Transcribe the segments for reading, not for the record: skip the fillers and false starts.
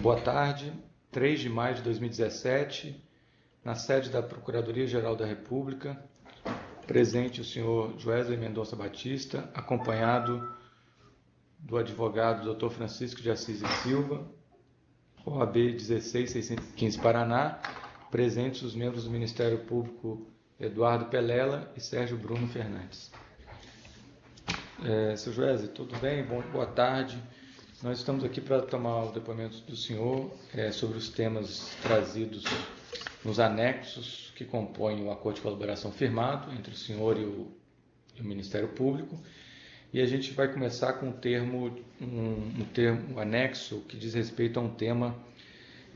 Boa tarde, 3 de maio de 2017, na sede da Procuradoria-Geral da República, presente o senhor Joesley Mendonça Batista, acompanhado do advogado Dr. Francisco de Assis e Silva, OAB 16615 Paraná, presentes os membros do Ministério Público Eduardo Pelela e Sérgio Bruno Fernandes. Seu Joesley, tudo bem? Boa tarde. Nós estamos aqui para tomar o depoimento do senhor sobre os temas trazidos nos anexos que compõem o acordo de colaboração firmado entre o senhor e o Ministério Público. E a gente vai começar com um anexo que diz respeito a um tema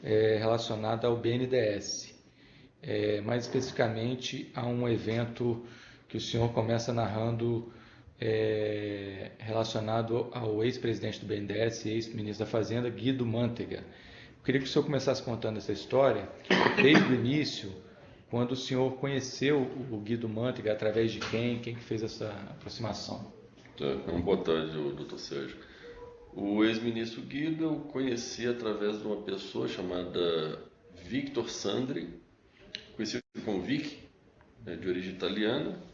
relacionado ao BNDES, mais especificamente a um evento que o senhor começa narrando relacionado ao ex-presidente do BNDES e ex-ministro da Fazenda, Guido Mantega. Eu queria que o senhor começasse contando essa história desde o início, quando o senhor conheceu o Guido Mantega, através de quem fez essa aproximação. Boa tarde, doutor Sérgio. O ex-ministro Guido eu conheci através de uma pessoa chamada Victor Sandri, conhecido como Vic, de origem italiana.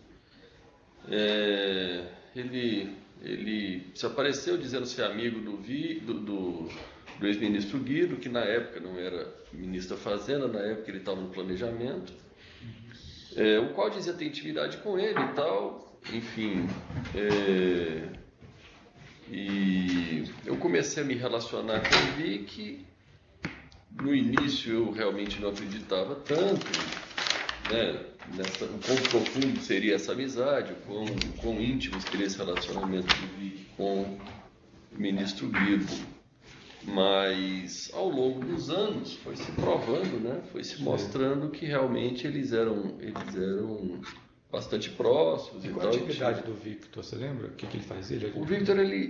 Ele se apareceu dizendo ser amigo do ex-ministro Guido, que na época não era ministro da Fazenda, na época ele estava no planejamento, o qual dizia ter intimidade com ele e tal, enfim. E eu comecei a me relacionar com o Vic. No início eu realmente não acreditava tanto, né, o quão profundo seria essa amizade, o quão íntimo seria esse relacionamento do Vic com o ministro Guido. Mas ao longo dos anos foi se provando, né, foi se mostrando que realmente eles eram bastante próximos. E qual a atividade do Victor? Você lembra? O que ele fazia? O Victor ele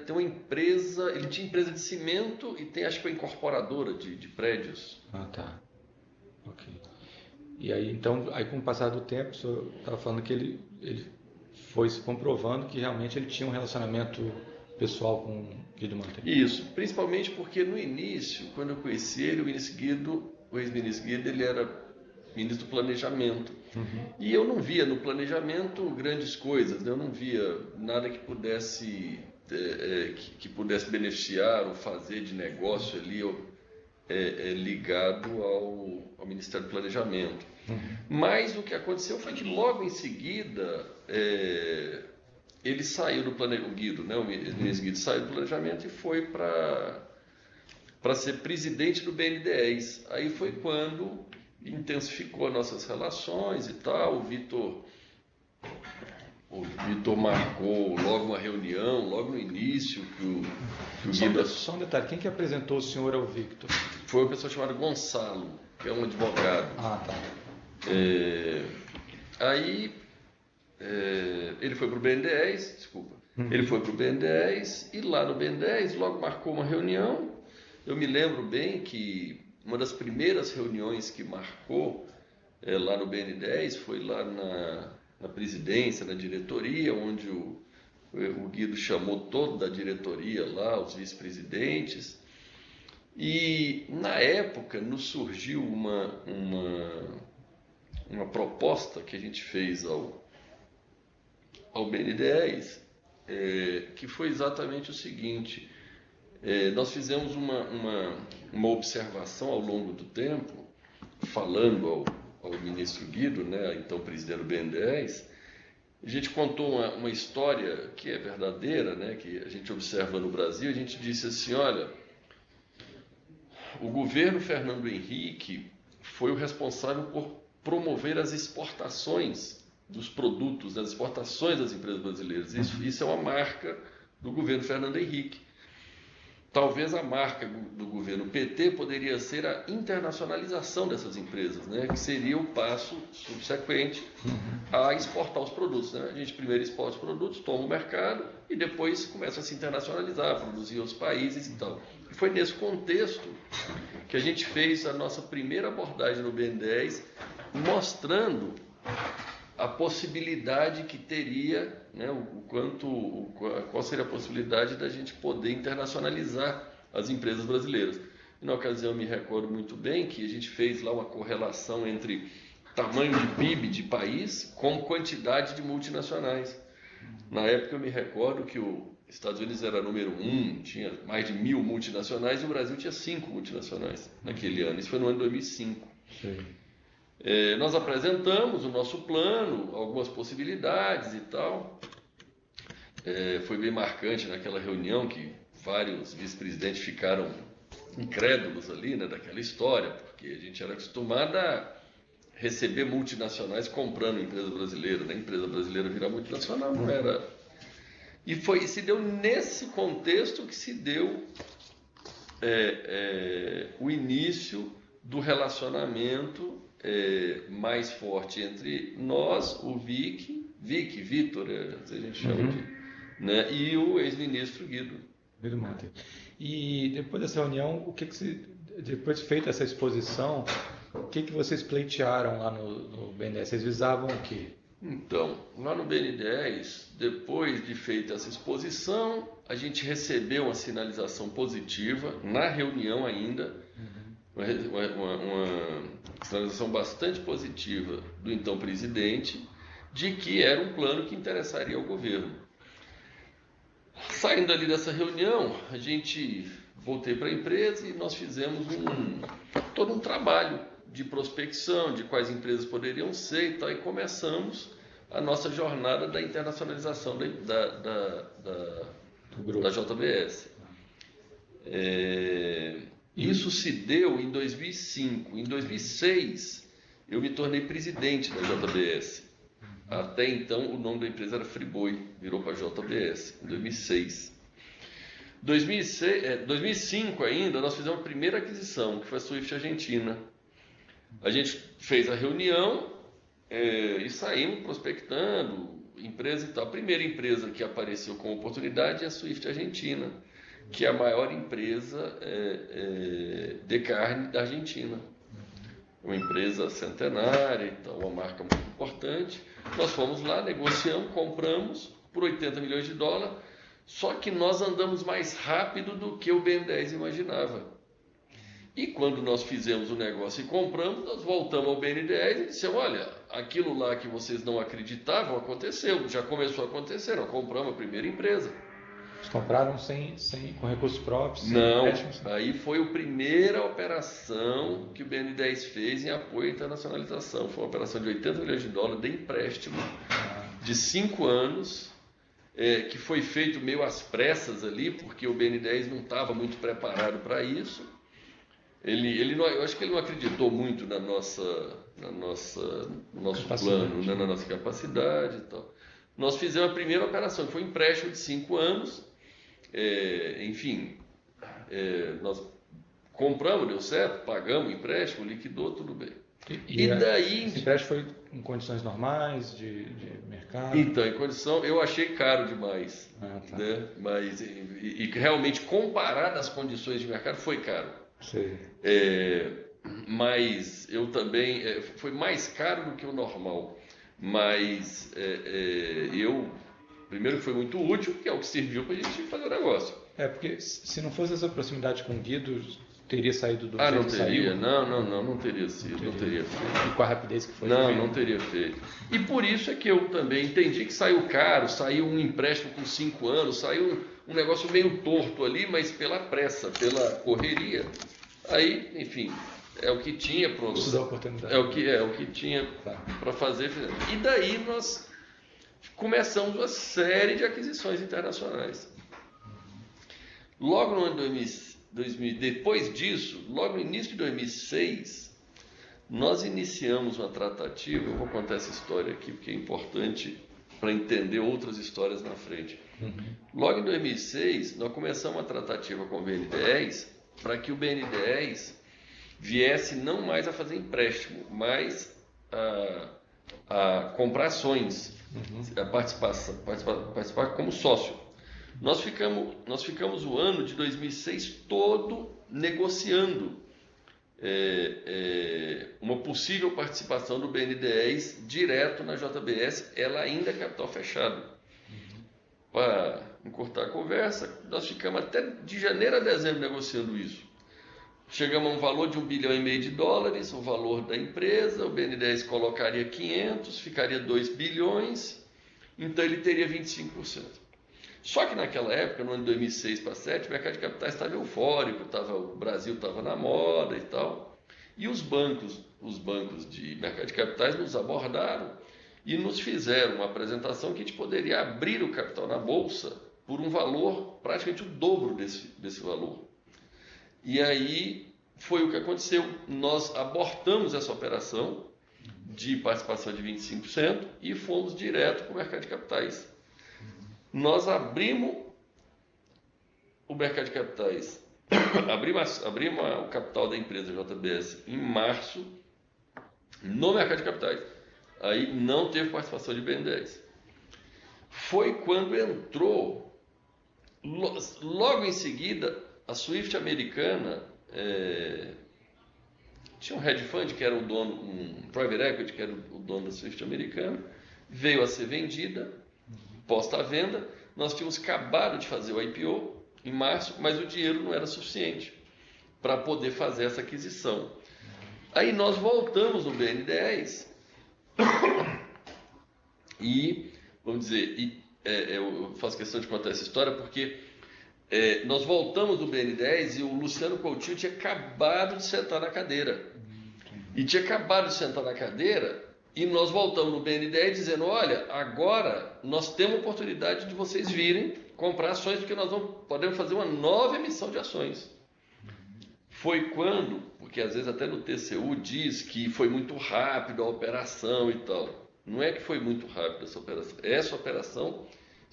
tem uma empresa, ele tinha empresa de cimento e tem, acho que, uma incorporadora de prédios. Ah, tá. Ok. E aí, então, com o passar do tempo, o senhor estava falando que ele foi se comprovando que realmente ele tinha um relacionamento pessoal com o Guido Mantega. Isso, principalmente porque no início, quando eu conheci ele, o ex-ministro Guido, ele era ministro do Planejamento. Uhum. E eu não via no planejamento grandes coisas, né? Eu não via nada que pudesse beneficiar ou fazer de negócio ali ligado ao Ministério do Planejamento. Uhum. Mas o que aconteceu foi que logo em seguida ele saiu do planejamento, o Guido, né? O ministro Guido saiu do planejamento e foi para ser presidente do BNDES. Aí foi quando intensificou as nossas relações e tal. O Vitor marcou logo uma reunião, logo no início, que o Guido... Só um detalhe, quem que apresentou o senhor ao Victor? Foi uma pessoa chamada Gonçalo, que é um advogado. Ah, tá. Aí ele foi para o BNDES, desculpa. Ele foi para o BNDES e lá no BNDES logo marcou uma reunião. Eu me lembro bem que uma das primeiras reuniões que marcou lá no BNDES foi lá na presidência, na diretoria, onde o Guido chamou toda a diretoria lá, os vice-presidentes. E na época nos surgiu uma proposta que a gente fez ao BNDES, que foi exatamente o seguinte: nós fizemos uma observação ao longo do tempo, falando ao ministro Guido, né, então presidente do BNDES. A gente contou uma história que é verdadeira, né, que a gente observa no Brasil. A gente disse assim: olha, o governo Fernando Henrique foi o responsável por promover as exportações dos produtos, as exportações das empresas brasileiras. Isso é uma marca do governo Fernando Henrique. Talvez a marca do governo PT poderia ser a internacionalização dessas empresas, né? Que seria o passo subsequente a exportar os produtos, né? A gente primeiro exporta os produtos, toma o mercado e depois começa a se internacionalizar, produzir em outros países e tal. E foi nesse contexto que a gente fez a nossa primeira abordagem no BNDES, mostrando a possibilidade que teria, né, qual seria a possibilidade da gente poder internacionalizar as empresas brasileiras. E na ocasião eu me recordo muito bem que a gente fez lá uma correlação entre tamanho de PIB de país com quantidade de multinacionais. Na época eu me recordo que os Estados Unidos era número 1, tinha mais de 1.000 multinacionais e o Brasil tinha 5 multinacionais naquele ano. Isso foi no ano 2005. Sim. Nós apresentamos o nosso plano, algumas possibilidades e tal. Foi bem marcante naquela reunião que vários vice-presidentes ficaram incrédulos ali, né, daquela história, porque a gente era acostumado a receber multinacionais comprando empresa brasileira, né? Empresa brasileira virar multinacional não era. E se deu nesse contexto que se deu o início do relacionamento mais forte entre nós, o Vitor, a gente chama de, né, e o ex-ministro Guido Monteiro. E depois dessa reunião, depois de feita essa exposição, o que vocês pleitearam lá no BNDES? Vocês visavam o quê? Então, lá no BNDES, depois de feita essa exposição, a gente recebeu uma sinalização positiva na reunião ainda, uma sinalização bastante positiva do então presidente, de que era um plano que interessaria ao governo. Saindo ali dessa reunião, voltei para a empresa e nós fizemos todo um trabalho de prospecção, de quais empresas poderiam ser e tal, e começamos a nossa jornada da internacionalização da JBS. Isso se deu em 2005. Em 2006, eu me tornei presidente da JBS. Até então, o nome da empresa era Friboi, virou para JBS, em 2006. 2005 ainda, nós fizemos a primeira aquisição, que foi a Swift Argentina. A gente fez a reunião e saímos prospectando empresa e tal. A primeira empresa que apareceu com oportunidade é a Swift Argentina, que é a maior empresa de carne da Argentina. Uma empresa centenária, então, uma marca muito importante. Nós fomos lá, negociamos, compramos por 80 milhões de dólares, só que nós andamos mais rápido do que o BNDES imaginava. E quando nós fizemos o negócio e compramos, nós voltamos ao BNDES e dissemos, olha, aquilo lá que vocês não acreditavam aconteceu, já começou a acontecer, nós compramos a primeira empresa. Vocês compraram com recursos próprios? Não, aí foi a primeira operação que o BNDES fez em apoio à internacionalização. Foi uma operação de 80 milhões de dólares de empréstimo de 5 anos, que foi feito meio às pressas ali, porque o BNDES não estava muito preparado para isso. Eu acho que ele não acreditou muito no nosso plano, né, na nossa capacidade e tal. Nós fizemos a primeira operação, que foi um empréstimo de 5 anos. Nós compramos, deu certo, pagamos o empréstimo, liquidou, tudo bem. E daí... Esse empréstimo foi em condições normais de mercado? Então, em condição, eu achei caro demais. Tá. Né? Mas, realmente, comparado às condições de mercado, foi caro. Sim. Mas eu também... foi mais caro do que o normal. Mas primeiro foi muito útil, que é o que serviu para a gente fazer o negócio. Porque se não fosse essa proximidade com o Guido, teria saído do jeito que saiu? Não teria sido, não teria feito. E com a rapidez que foi? Não teria feito. E por isso é que eu também entendi que saiu caro, saiu um empréstimo com 5 anos, saiu um negócio meio torto ali, mas pela pressa, pela correria. Aí, enfim, é o que tinha pronto. Isso dá oportunidade. É o que tinha para fazer. E daí nós começamos uma série de aquisições internacionais. Logo no ano 2000, depois disso, logo no início de 2006, nós iniciamos uma tratativa. Eu vou contar essa história aqui porque é importante para entender outras histórias na frente. Logo em 2006, nós começamos uma tratativa com o BNDES para que o BNDES viesse não mais a fazer empréstimo, mas a comprar ações, a participar como sócio. Nós ficamos o ano de 2006 todo negociando uma possível participação do BNDES direto na JBS, ela ainda é capital fechado. encurtar a conversa, nós ficamos até de janeiro a dezembro negociando isso. Chegamos a um valor de US$ 1,5 bilhão, o valor da empresa, o BNDES colocaria 500, ficaria 2 bilhões, então ele teria 25%. Só que naquela época, no ano de 2006 para 2007, o mercado de capitais estava eufórico, o Brasil estava na moda e tal, e os bancos de mercado de capitais nos abordaram e nos fizeram uma apresentação que a gente poderia abrir o capital na Bolsa por um valor praticamente o dobro desse valor. E aí foi o que aconteceu. Nós abortamos essa operação de participação de 25% e fomos direto para o mercado de capitais. Nós abrimos o mercado de capitais, abrimos o capital da empresa JBS em março no mercado de capitais. Aí não teve participação de BNDES. Foi quando entrou, logo em seguida, a Swift americana, tinha um hedge fund que era o dono, um private equity que era o dono da Swift americana, veio a ser vendida, posta à venda. Nós tínhamos acabado de fazer o IPO em março, mas o dinheiro não era suficiente para poder fazer essa aquisição. Aí nós voltamos no BNDES e, vamos dizer, eu faço questão de contar essa história porque nós voltamos do BN10 e o Luciano Coutinho tinha acabado de sentar na cadeira. E nós voltamos no BN10 dizendo, olha, agora nós temos a oportunidade de vocês virem comprar ações, porque nós podemos fazer uma nova emissão de ações. Foi quando, porque às vezes até no TCU diz que foi muito rápido a operação e tal. Não é que foi muito rápido essa operação. Essa operação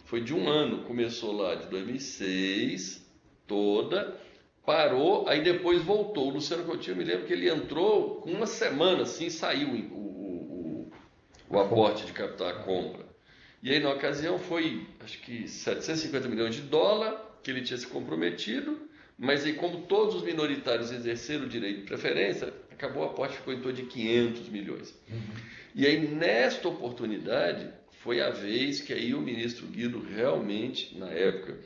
foi de um ano, começou lá de 2006, toda, parou, aí depois voltou. O Luciano Coutinho, me lembro que ele entrou com uma semana, assim, saiu o aporte de capital, a compra. E aí, na ocasião, foi, acho que US$ 750 milhões que ele tinha se comprometido, mas aí, como todos os minoritários exerceram o direito de preferência, acabou o aporte, ficou em torno de 500 milhões. E aí, nesta oportunidade, foi a vez que aí o ministro Guido realmente, na época,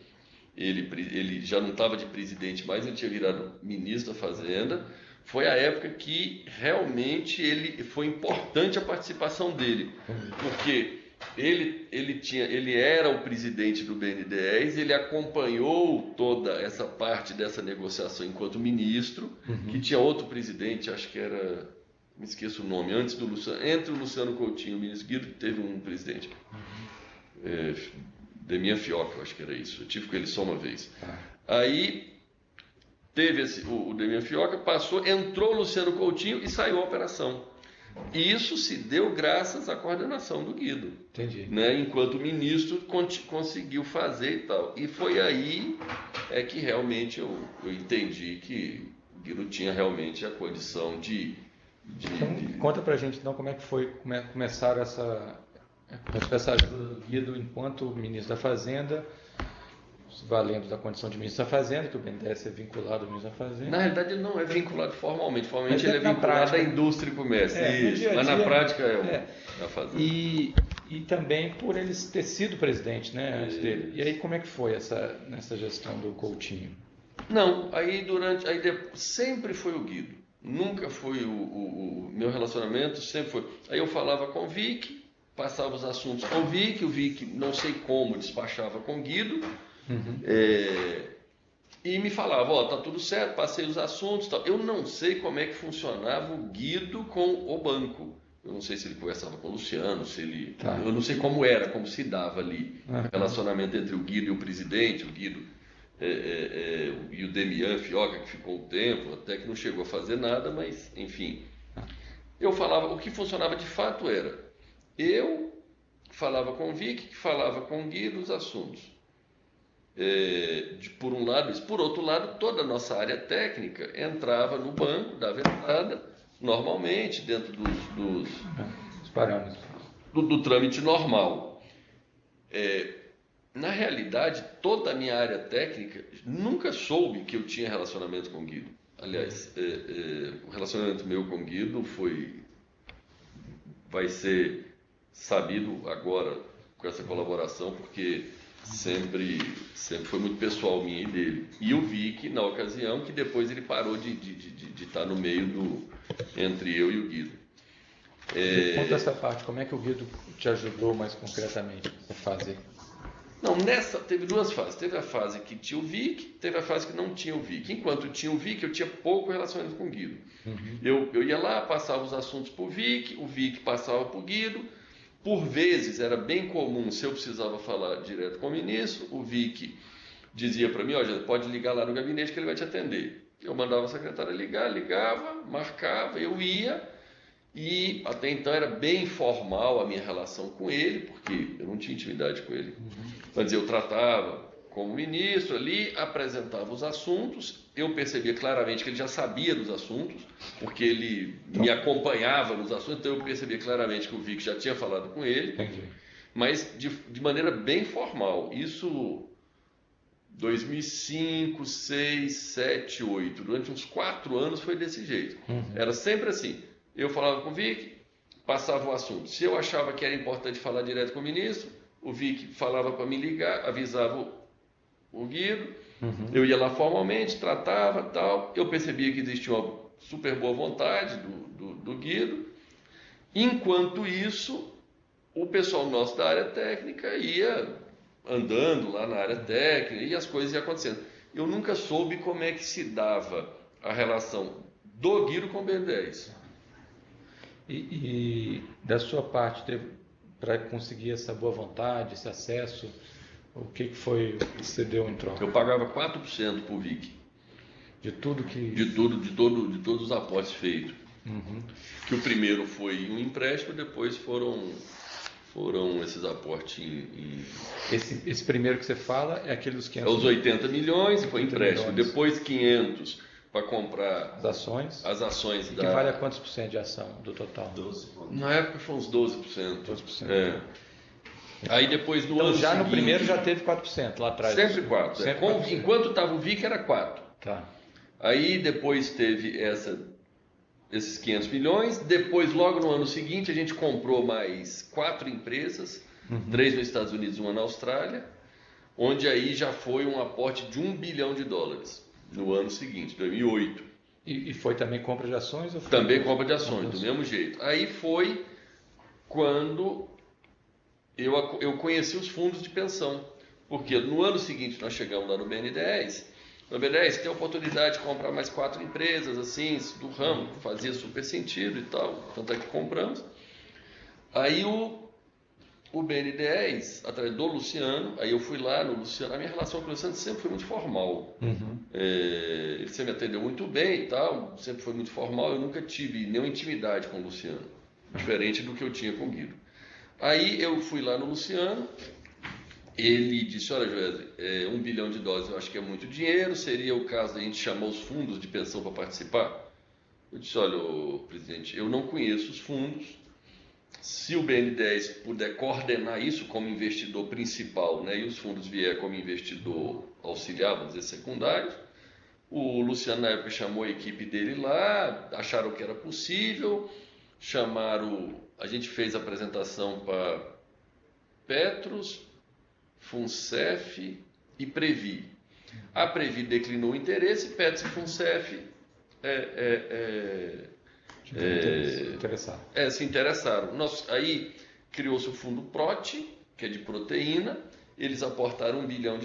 ele já não estava de presidente mais, ele tinha virado ministro da Fazenda. Foi a época que realmente foi importante a participação dele, porque ele era o presidente do BNDES, ele acompanhou toda essa parte dessa negociação enquanto ministro, que tinha outro presidente, acho que era... me esqueço o nome, antes do Luciano, entre o Luciano Coutinho e o ministro Guido, teve um presidente, Demian Fioca, eu acho que era isso, eu tive com ele só uma vez. Aí teve o Demian Fioca, passou, entrou o Luciano Coutinho e saiu a operação. E isso se deu graças à coordenação do Guido. Entendi. Né? Enquanto o ministro conseguiu fazer e tal. E foi aí que realmente eu entendi que o Guido tinha realmente a condição de... Então, conta pra gente então como é que foi começar essa ajuda do Guido enquanto ministro da Fazenda, valendo da condição de ministro da Fazenda, que o BNDES é vinculado ao ministro da Fazenda. Na realidade ele não é vinculado formalmente, formalmente ele é na vinculado prática, à indústria e comércio, dia a mas na dia, prática é a Fazenda. E também por ele ter sido presidente, né, antes dele. E aí como é que foi nessa gestão do Coutinho? Não, sempre foi o Guido. Nunca foi o meu relacionamento, sempre foi. Aí eu falava com o Vic, passava os assuntos com o Vic, não sei como, despachava com o Guido, e me falava, tá tudo certo, passei os assuntos, tal. Eu não sei como é que funcionava o Guido com o banco. Eu não sei se ele conversava com o Luciano, eu não sei como se dava ali o relacionamento entre o Guido e o presidente, o Guido e o Demian Fioca, que ficou um tempo, até que não chegou a fazer nada, mas enfim. Eu falava, o que funcionava de fato era, eu falava com o Vic, que falava com o Guido os assuntos. Por um lado, por outro lado, toda a nossa área técnica entrava no banco, dava entrada, normalmente, dentro dos parâmetros do trâmite normal. Na realidade, toda a minha área técnica nunca soube que eu tinha relacionamento com o Guido. Aliás, o relacionamento meu com o Guido vai ser sabido agora com essa colaboração, porque sempre foi muito pessoal minha e dele. E o Vic, na ocasião, que depois ele parou de estar no meio entre eu e o Guido. Conta essa parte, como é que o Guido te ajudou mais concretamente a fazer? Não, teve duas fases. Teve a fase que tinha o Vic, teve a fase que não tinha o Vic. Enquanto tinha o Vic, eu tinha pouco relacionamento com o Guido. Eu ia lá, passava os assuntos para o Vic passava para o Guido. Por vezes, era bem comum, se eu precisava falar direto com o ministro, o Vic dizia para mim, pode ligar lá no gabinete que ele vai te atender. Eu mandava a secretária ligar, ligava, marcava, eu ia. E até então era bem formal a minha relação com ele, porque eu não tinha intimidade com ele. Mas eu tratava como ministro ali, apresentava os assuntos, eu percebia claramente que ele já sabia dos assuntos, porque ele me acompanhava nos assuntos, então eu percebia claramente que o Vic já tinha falado com ele, mas de maneira bem formal. Isso 2005, 2006, 2007, 2008, durante uns 4 anos foi desse jeito. Era sempre assim. Eu falava com o Vic, passava o assunto. Se eu achava que era importante falar direto com o ministro, o Vic falava para me ligar, avisava o Guido, eu ia lá formalmente, tratava, tal. Eu percebia que existia uma super boa vontade do Guido. Enquanto isso, o pessoal nosso da área técnica ia andando lá na área técnica e as coisas iam acontecendo. Eu nunca soube como é que se dava a relação do Guido com o BNDES. E da sua parte, para conseguir essa boa vontade, esse acesso, o que foi que você deu em troca? Eu pagava 4% por Vic. De tudo que... De todos os aportes feitos. Que o primeiro foi um empréstimo, depois foram esses aportes em... Esse primeiro que você fala é aquele dos 500 milhões? Os 80 milhões foi empréstimo. Milhões. Depois 500 para comprar as ações da... Que vale a quantos por cento de ação do total? 12. Na época foi uns 12%. 12%. É. Aí depois no então, ano já seguinte, no primeiro já teve 4% lá atrás. Sempre 4%. Sempre 4%. Enquanto estava o Vic era 4%. Tá. Aí depois teve esses 500 milhões. Depois, logo no ano seguinte, a gente comprou mais 4 empresas, 3 nos Estados Unidos e 1 na Austrália, onde aí já foi um aporte de $1 bilhão no ano seguinte, 2008. E foi também compra de ações? Ou foi também compra de ações, do mesmo jeito. Aí foi quando eu conheci os fundos de pensão, porque no ano seguinte nós chegamos lá no BNDES. No BNDES tem a oportunidade de comprar mais 4 empresas assim do ramo, fazia super sentido e tal, tanto é que compramos. Aí o BNDES, através do Luciano, aí eu fui lá no Luciano, a minha relação com o Luciano sempre foi muito formal. Ele sempre me atendeu muito bem e tal, sempre foi muito formal, eu nunca tive nenhuma intimidade com o Luciano, diferente do que eu tinha com o Guido. Aí eu fui lá no Luciano, ele disse, olha Joesley, $1 bilhão eu acho que é muito dinheiro, seria o caso de a gente chamar os fundos de pensão para participar? Eu disse, olha, presidente, eu não conheço os fundos, se o BNDES puder coordenar isso como investidor principal, né, e os fundos vier como investidor auxiliar, vamos dizer, secundário, o Luciano na época chamou a equipe dele lá, acharam que era possível, a gente fez a apresentação para Petros, Funcef e Previ. A Previ declinou o interesse, Petros e Funcef se interessaram. Aí criou-se o fundo PROT, que é de proteína, eles aportaram $1 bilhão,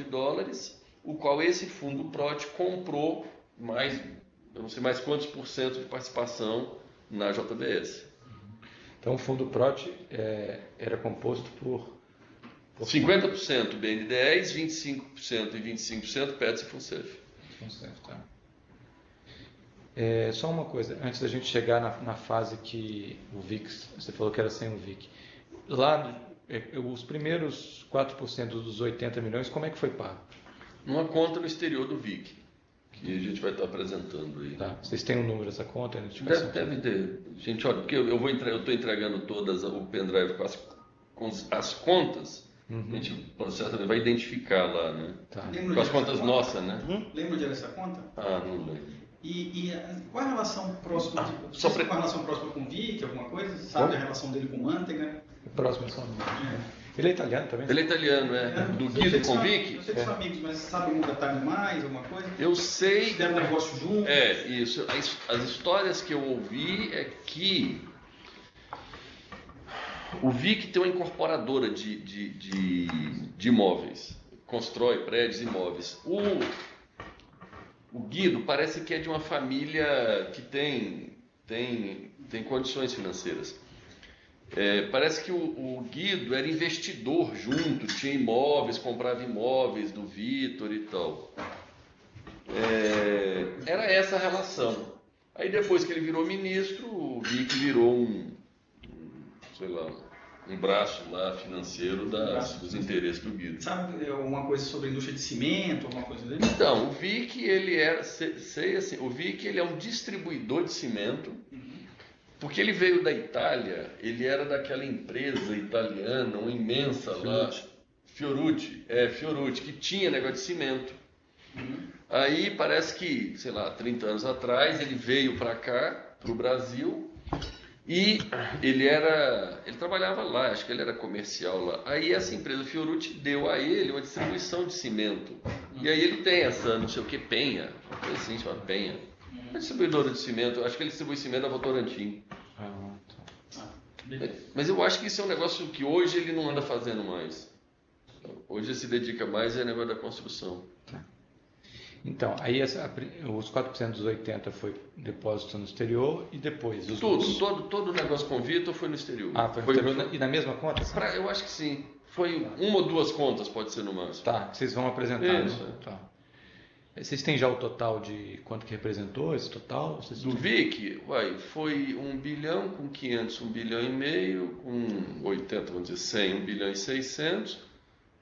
o qual esse fundo PROT comprou eu não sei mais quantos por cento de participação na JBS. Então o fundo PROT era composto por 50% BNDES, 25% e 25% Petros e Funcef. Tá. Só uma coisa, antes da gente chegar na fase que o VIX, você falou que era sem o VIC. Lá, os primeiros 4% dos 80 milhões, como é que foi pago? Numa conta no exterior do VIC, que a gente vai estar apresentando aí. Tá. Vocês têm o número dessa conta? Deve ter. Gente, olha, porque eu estou entregando todas o pendrive com as contas. A gente certamente vai identificar lá, né? Tá. Com as contas nossas, né? Lembra onde era essa conta? Não lembro. E qual a relação próxima? Qual a relação próxima com o Vic, alguma coisa? Sabe a relação dele com o Manteiga? Próximo só. Ele é italiano também? Ele é italiano, do Guido com Vic. Eu sei que são amigos, mas sabe um detalhe mais, alguma coisa? Eu sei. Fizeram um negócio junto? Isso. As histórias que eu ouvi é que o Vic tem uma incorporadora de imóveis, constrói prédios e imóveis. O Guido parece que é de uma família que tem condições financeiras. Parece que o Guido era investidor junto, tinha imóveis, comprava imóveis do Vitor e tal. Era essa a relação. Aí depois que ele virou ministro, o Vic virou um braço lá financeiro dos interesses do Guido. Sabe alguma coisa sobre a indústria de cimento, alguma coisa dele? Então, o Vic, ele era, o Vic, ele é um distribuidor de cimento, porque ele veio da Itália, ele era daquela empresa italiana, uma imensa lá, Fiorucci, que tinha negócio de cimento. Aí parece que, 30 anos atrás, ele veio para cá, para o Brasil, e ele trabalhava lá, acho que ele era comercial lá. Aí essa empresa Fiorucci deu a ele uma distribuição de cimento. E aí ele tem essa, não sei o que, Penha, uma coisa assim, chama Penha. É distribuidora de cimento, acho que ele distribui cimento da Votorantim. Mas eu acho que isso é um negócio que hoje ele não anda fazendo mais. Hoje ele se dedica mais ao negócio da construção. Então, aí os 4% dos 80 foi depósito no exterior e depois? Todo o negócio com o Vitor foi no exterior. Foi no exterior e na mesma conta? Eu acho que sim. Foi uma ou duas contas, pode ser no máximo. Tá, vocês vão apresentar. Isso. Né? Tá. Vocês têm já o total de quanto que representou esse total? Do Vic, foi 1 bilhão com 500, 1 bilhão e meio, com 80, vamos dizer 100, 1 bilhão e 600.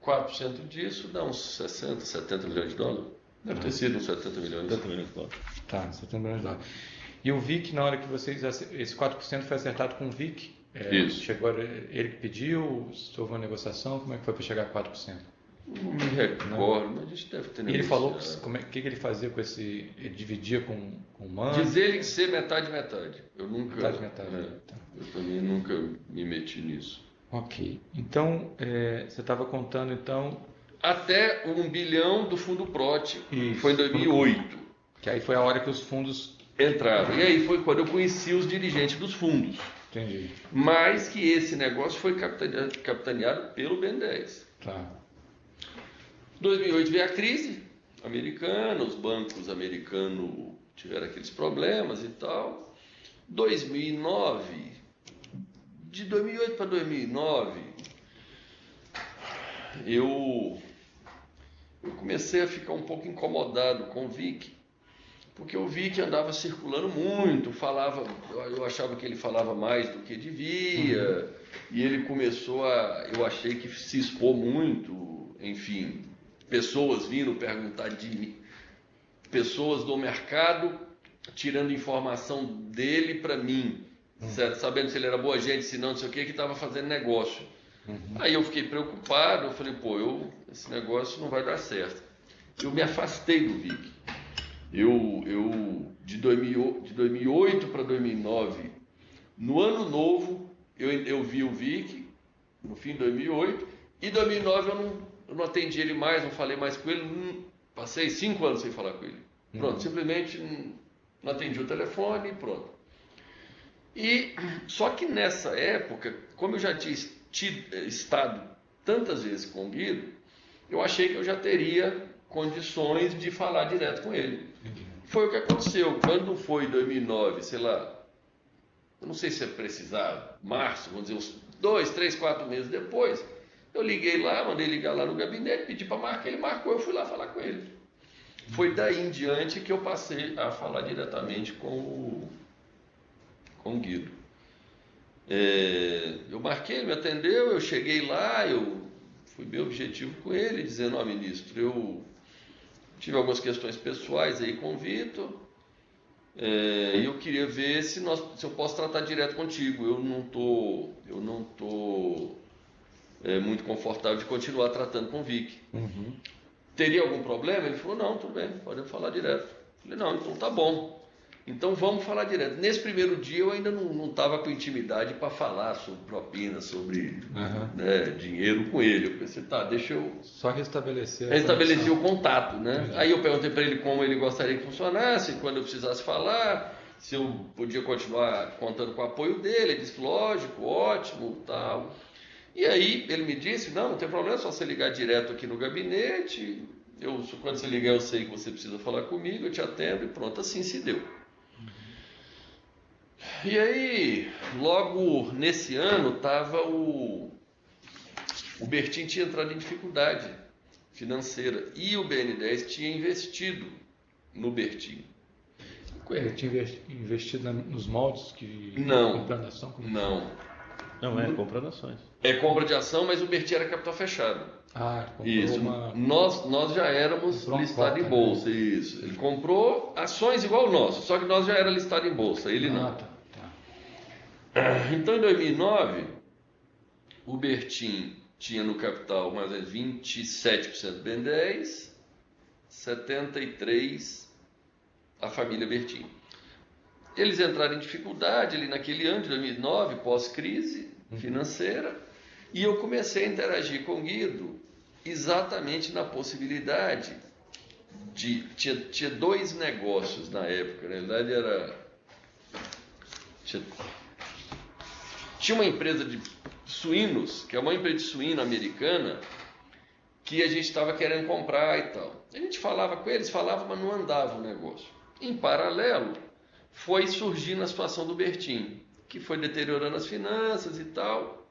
4% disso dá uns 60, 70 milhões de dólares. Deve ter sido uns 70 milhões. 70 milhões de dólares. Tá, 70 milhões de dólares. E o Vic, na hora que vocês... Esse 4% foi acertado com o Vic? Isso. Chegou ele que pediu? Se houve uma negociação? Como é que foi para chegar a 4%? Não me recordo, mas a gente deve ter negociado. E ele falou o que ele fazia com esse... Ele dividia com o Mano? Diz ele que ser metade. Eu nunca... Metade. Tá. Eu também nunca me meti nisso. Ok. Então, você estava contando, então... Até 1 bilhão do fundo PROT, Isso, foi em 2008. Que aí foi a hora que os fundos... Entraram. E aí foi quando eu conheci os dirigentes dos fundos. Entendi. Mas que esse negócio foi capitaneado pelo BNDES. Tá. 2008 veio a crise americana, os bancos americanos tiveram aqueles problemas e tal. 2009, de 2008 para 2009, eu comecei a ficar um pouco incomodado com o Vic, porque o Vic andava circulando muito, eu achava que ele falava mais do que devia, e ele começou eu achei que se expor muito, enfim, pessoas vindo perguntar de mim, pessoas do mercado tirando informação dele para mim, certo? Sabendo se ele era boa gente, se não sei o que estava fazendo negócio. Aí eu fiquei preocupado, eu falei, esse negócio não vai dar certo. Eu me afastei do Vic. De 2008 para 2009, no ano novo, eu vi o Vic, no fim de 2008, e em 2009 eu não atendi ele mais, não falei mais com ele, passei 5 anos sem falar com ele. Pronto, simplesmente não atendi o telefone e pronto. Só que nessa época, como eu já tinha estado tantas vezes com o Guido, eu achei que eu já teria condições de falar direto com ele. Foi o que aconteceu. Quando foi 2009, eu não sei se é precisar, março, vamos dizer, uns 2, 3, 4 meses depois, eu liguei lá, mandei ligar lá no gabinete, pedi para marcar, ele marcou, eu fui lá falar com ele. Foi daí em diante que eu passei a falar diretamente com o Guido. Eu marquei, ele me atendeu, eu cheguei lá, eu fui bem objetivo com ele, dizendo, ministro, eu tive algumas questões pessoais aí com o Vitor, e eu queria ver se eu posso tratar direto contigo. Eu não estou muito confortável de continuar tratando com o Vic. Teria algum problema? Ele falou, não, tudo bem, podemos falar direto. Eu falei, não, então tá bom. Então vamos falar direto. Nesse primeiro dia eu ainda não estava com intimidade para falar sobre propina, sobre dinheiro com ele. Eu pensei, tá, deixa eu... Só restabelecer Restabelecer o contato, né? Aí eu perguntei para ele como ele gostaria que funcionasse, quando eu precisasse falar, se eu podia continuar contando com o apoio dele. Ele disse, lógico, ótimo, tal. E aí ele me disse, não tem problema, é só você ligar direto aqui no gabinete. Quando você ligar eu sei que você precisa falar comigo, eu te atendo e pronto, assim se deu. E aí, logo nesse ano, o Bertin tinha entrado em dificuldade financeira e o BN10 tinha investido no Bertin. Ele tinha investido nos moldes que... Não, comprando ação? Não, é comprando ações. É compra de ação, mas o Bertin era capital fechado. Comprou isso. Nós já éramos listados em bolsa, isso. Ele comprou ações igual o nosso, só que nós já era listado em bolsa, ele não. Tá. Então, em 2009, o Bertin tinha no capital mais ou menos 27% do BN10, 73% a família Bertin. Eles entraram em dificuldade ali naquele ano de 2009, pós-crise financeira, e eu comecei a interagir com o Guido exatamente na possibilidade de... Tinha dois negócios na época, na verdade tinha uma empresa de suínos, que é uma empresa de suíno americana, que a gente estava querendo comprar e tal. A gente falava com eles, mas não andava o negócio. Em paralelo, foi surgindo a situação do Bertin, que foi deteriorando as finanças e tal,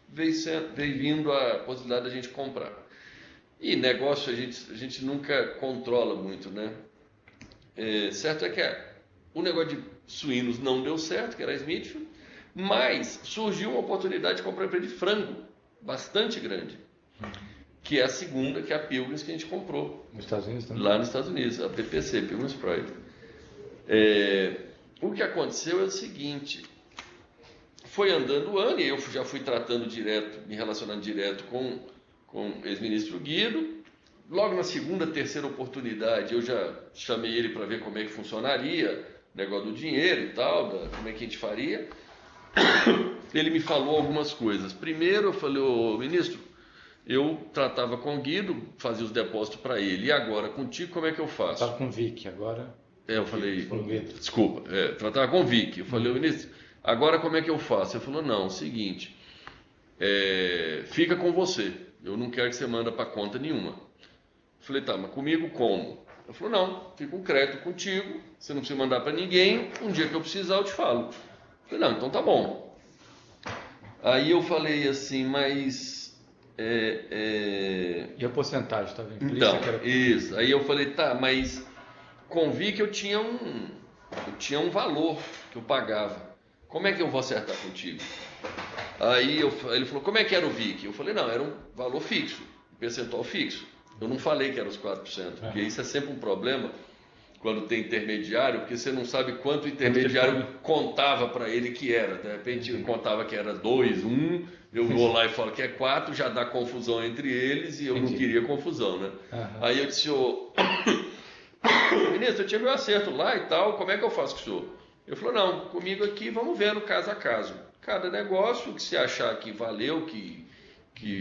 veio vindo a possibilidade da gente comprar. E negócio a gente nunca controla muito, né? Certo é que o negócio de suínos não deu certo, que era a Smithfield, mas surgiu uma oportunidade de comprar uma empresa de frango, bastante grande, que é a segunda, que é a Pilgrims, que a gente comprou. Nos Estados Unidos também? Lá nos Estados Unidos, a PPC, Pilgrims Pride. O que aconteceu é o seguinte, foi andando o ano, e eu já fui tratando direto, me relacionando direto com o ex-ministro Guido. Logo na segunda, terceira oportunidade, eu já chamei ele para ver como é que funcionaria, o negócio do dinheiro e tal, como é que a gente faria. Ele me falou algumas coisas. Primeiro eu falei, ministro, eu tratava com o Guido, fazia os depósitos para ele, e agora contigo como é que eu faço? Estava com o Vic, agora... eu falei, desculpa, tratava com o Vic. Eu falei, ministro, agora como é que eu faço? Ele falou, não, é o seguinte, fica com você, eu não quero que você manda para conta nenhuma. Eu falei, tá, mas comigo como? Ele falou, não, fica um crédito contigo, você não precisa mandar para ninguém, um dia que eu precisar eu te falo. Eu falei, não, então tá bom. Aí eu falei assim, mas... E a porcentagem estava implícita? Então, isso. Aí eu falei, tá, mas com o Vic eu tinha um valor que eu pagava. Como é que eu vou acertar contigo? Aí ele falou, como é que era o Vic? Eu falei, não, era um valor fixo, um percentual fixo. Eu não falei que era os 4%, porque isso é sempre um problema quando tem intermediário, porque você não sabe quanto o intermediário contava para ele que era. De repente ele contava que era 2, 1, eu vou lá e falo que é 4, já dá confusão entre eles e eu não queria confusão, né? Aí eu disse, ministro, eu tive um acerto lá e tal, como é que eu faço com o senhor? Ele falou, não, comigo aqui vamos vendo caso a caso. Cada negócio que você achar que valeu, que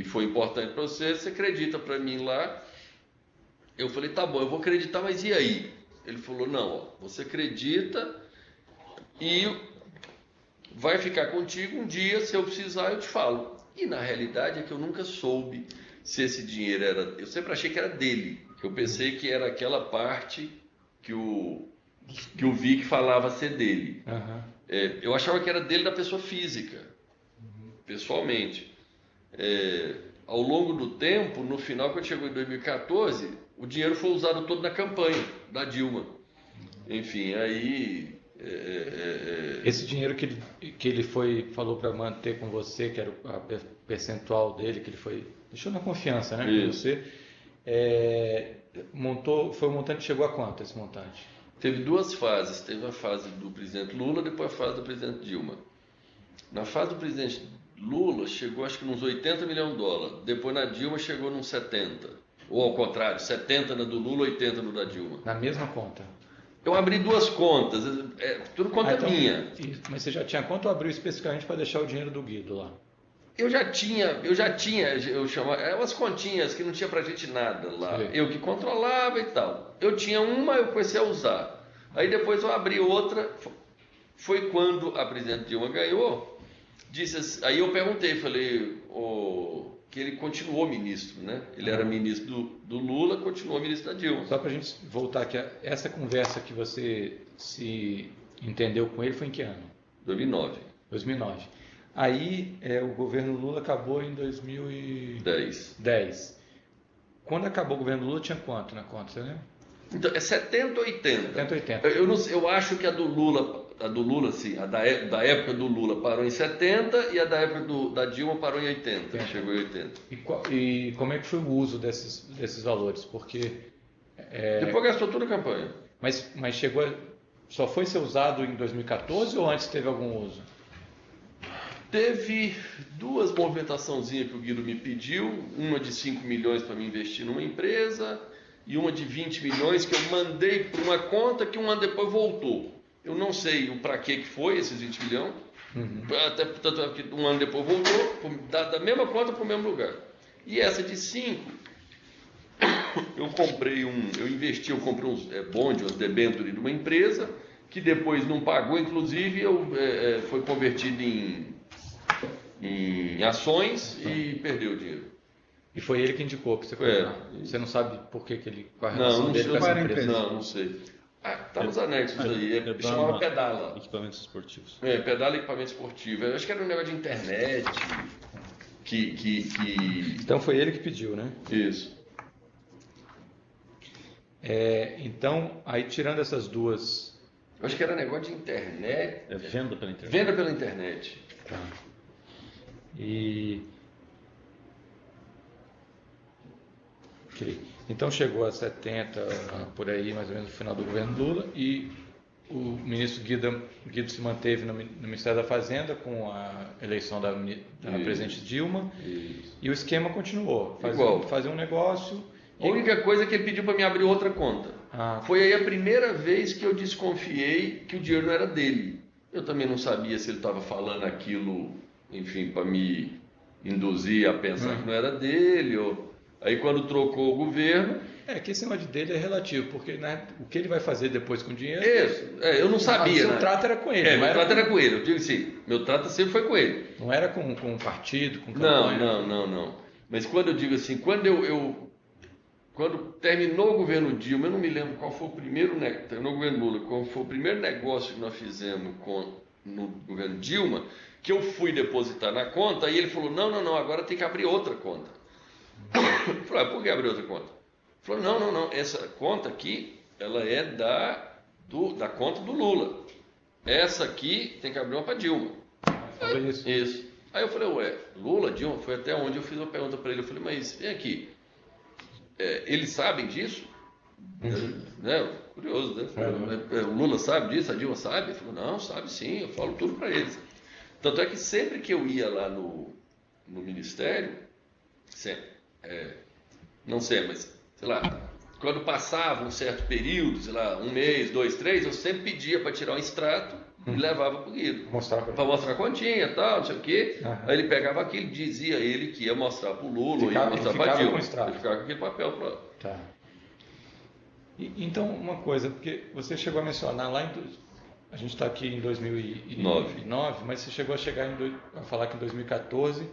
foi importante para você, você acredita para mim lá. Eu falei, tá bom, eu vou acreditar, mas e aí? Ele falou, não, você acredita e vai ficar contigo um dia, se eu precisar eu te falo. E na realidade é que eu nunca soube se esse dinheiro era... Eu sempre achei que era dele. Eu pensei que era aquela parte que o Vic falava ser dele. Eu achava que era dele da pessoa física, pessoalmente. Ao longo do tempo, no final, quando chegou em 2014... o dinheiro foi usado todo na campanha da Dilma. Enfim, aí... Esse dinheiro que ele falou para manter com você, que era a percentual dele, que ele deixou na confiança, né, com você, foi um montante que chegou a quanto, esse montante? Teve duas fases. Teve a fase do presidente Lula, depois a fase do presidente Dilma. Na fase do presidente Lula, chegou acho que nos 80 milhões de dólares. Depois na Dilma chegou nos 70. Ou ao contrário, 70 na do Lula, 80 no da Dilma. Na mesma conta? Eu abri 2 contas, tudo conta então, minha. Mas você já tinha conta ou abriu especificamente para deixar o dinheiro do Guido lá? Eu chamava, umas continhas que não tinha pra gente nada lá. Sim. Eu que controlava e tal. Eu tinha uma, eu comecei a usar. Aí depois eu abri outra. Foi quando a presidente Dilma ganhou. Disse assim, aí eu perguntei, falei, que ele continuou ministro, né? Ele era ministro do Lula, continuou ministro da Dilma. Só para a gente voltar aqui, essa conversa que você se entendeu com ele foi em que ano? 2009. 2009. Aí o governo Lula acabou em 2010. 10. Quando acabou o governo Lula tinha quanto na conta, você lembra? Então, é 70 ou 80? 70, 80. Eu acho que a do Lula, sim, a da época do Lula parou em 70 e a da época da Dilma parou em 80. Chegou em 80. E como é que foi o uso desses valores? Porque... Depois gastou tudo a campanha. Mas só foi ser usado em 2014 ou antes teve algum uso? Teve 2 movimentaçãozinhas que o Guido me pediu, uma de 5 milhões para me investir numa empresa e uma de 20 milhões que eu mandei para uma conta que um ano depois voltou. Eu não sei o para que foi esses 20 milhões, até porque um ano depois voltou, da mesma conta para o mesmo lugar. E essa de 5, eu comprei eu comprei uns bonde, uns debêntures de uma empresa, que depois não pagou, inclusive foi convertido em ações e perdeu o dinheiro. E foi ele que indicou para você comprar. Você não sabe por que ele... Qual a Não, relação não dele sei. com essa empresa? Não sei. Tá nos anexos aí. Chamava Pedala. Equipamentos esportivos. Pedala e equipamento esportivo. Eu acho que era um negócio de internet. Então foi ele que pediu, né? Isso. Então, aí tirando essas duas... Eu acho que era negócio de internet. Venda pela internet. Venda pela internet. Tá. Ok. Então chegou a 70, por aí, mais ou menos, no final do governo Lula, e o ministro Guido se manteve no Ministério da Fazenda com a eleição da presidente Dilma, e o esquema continuou. Fazer um negócio... A única coisa é que ele pediu para me abrir outra conta. Foi aí a primeira vez que eu desconfiei que o dinheiro não era dele. Eu também não sabia se ele estava falando aquilo, enfim, para me induzir a pensar que não era dele. Aí quando trocou o governo... que esse negócio dele é relativo, porque o que ele vai fazer depois com o dinheiro... eu não sabia. Seu trato era com ele. Meu trato era com ele. Eu digo assim, meu trato sempre foi com ele. Não era com um partido, com campanha? Não. Mas quando eu digo assim, quando terminou o governo Dilma, eu não me lembro qual foi o primeiro, terminou o governo Lula, qual foi o primeiro negócio que nós fizemos no governo Dilma, que eu fui depositar na conta, e ele falou, não, agora tem que abrir outra conta. Eu falei, por que abrir outra conta? Ele falou, não, essa conta aqui, ela é da conta do Lula. Essa aqui tem que abrir uma para Dilma. Isso. Aí eu falei, Lula, Dilma, foi até onde eu fiz uma pergunta para ele, eu falei, mas vem aqui, eles sabem disso? Né? Curioso, né? O Lula sabe disso, a Dilma sabe? Ele falou, não, sabe sim, eu falo tudo para eles. Tanto é que sempre que eu ia lá no ministério, não sei, mas, sei lá, quando passava um certo período, sei lá, 1 mês, 2, 3, eu sempre pedia para tirar um extrato e levava para o Guido. Para mostrar a continha e tal, não sei o quê. Aí ele pegava aquilo, dizia ele que ia mostrar para o Lula, ia mostrar para a Dilma. Ele ficava com aquele papel para lá. Tá. Então, uma coisa, porque você chegou a mencionar lá a gente está aqui em 2009, mas você chegou a falar que em 2014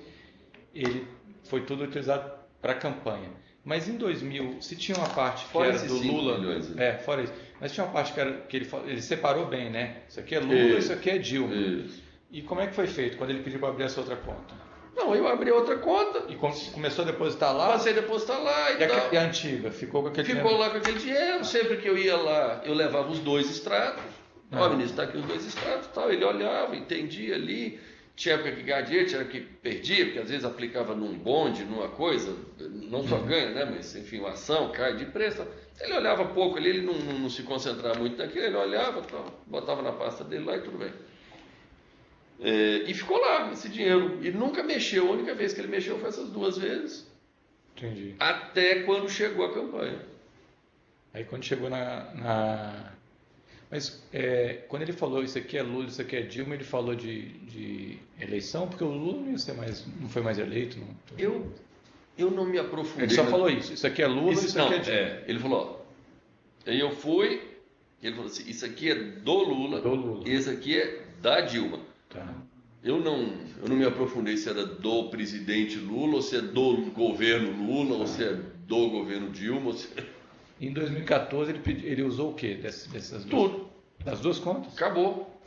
ele foi tudo utilizado para campanha. Mas em 2000, se tinha uma parte que era do Lula... Milhões, fora isso. Mas tinha uma parte que ele separou bem, né? Isso aqui é Lula, isso aqui é Dilma. Isso. E como é que foi feito quando ele pediu para abrir essa outra conta? Não, eu abri outra conta. E começou a depositar lá? Passei a depositar lá e tal. E a antiga? Ficou com aquele dinheiro? Ficou lá com aquele dinheiro. Sempre que eu ia lá, eu levava os 2 extratos. Ó, ministro, está aqui os 2 extratos e tal. Ele olhava, entendia ali. Tinha época que ganhava dinheiro, tinha época que perdia, porque às vezes aplicava num bonde, numa coisa, não só ganha, né? Mas enfim, uma ação cai de preço. Ele olhava pouco ali, ele não se concentrava muito naquilo, ele olhava, tal, botava na pasta dele lá e tudo bem. E ficou lá esse dinheiro. E nunca mexeu, a única vez que ele mexeu foi essas 2 vezes. Entendi. Até quando chegou a campanha. Aí quando chegou Mas quando ele falou isso aqui é Lula, isso aqui é Dilma, ele falou de eleição, porque o Lula não foi mais eleito. Não. Eu não me aprofundei. Ele só falou isso aqui é Lula, isso aqui é Dilma. Ele falou, ó, aí eu fui, ele falou assim, isso aqui é do Lula. E esse aqui é da Dilma. Tá. Eu não me aprofundei se era do presidente Lula, ou se é do governo Lula, ou se é do governo Dilma. Ou se... Em 2014 ele usou o quê dessas duas? Tudo. Das duas contas? Acabou.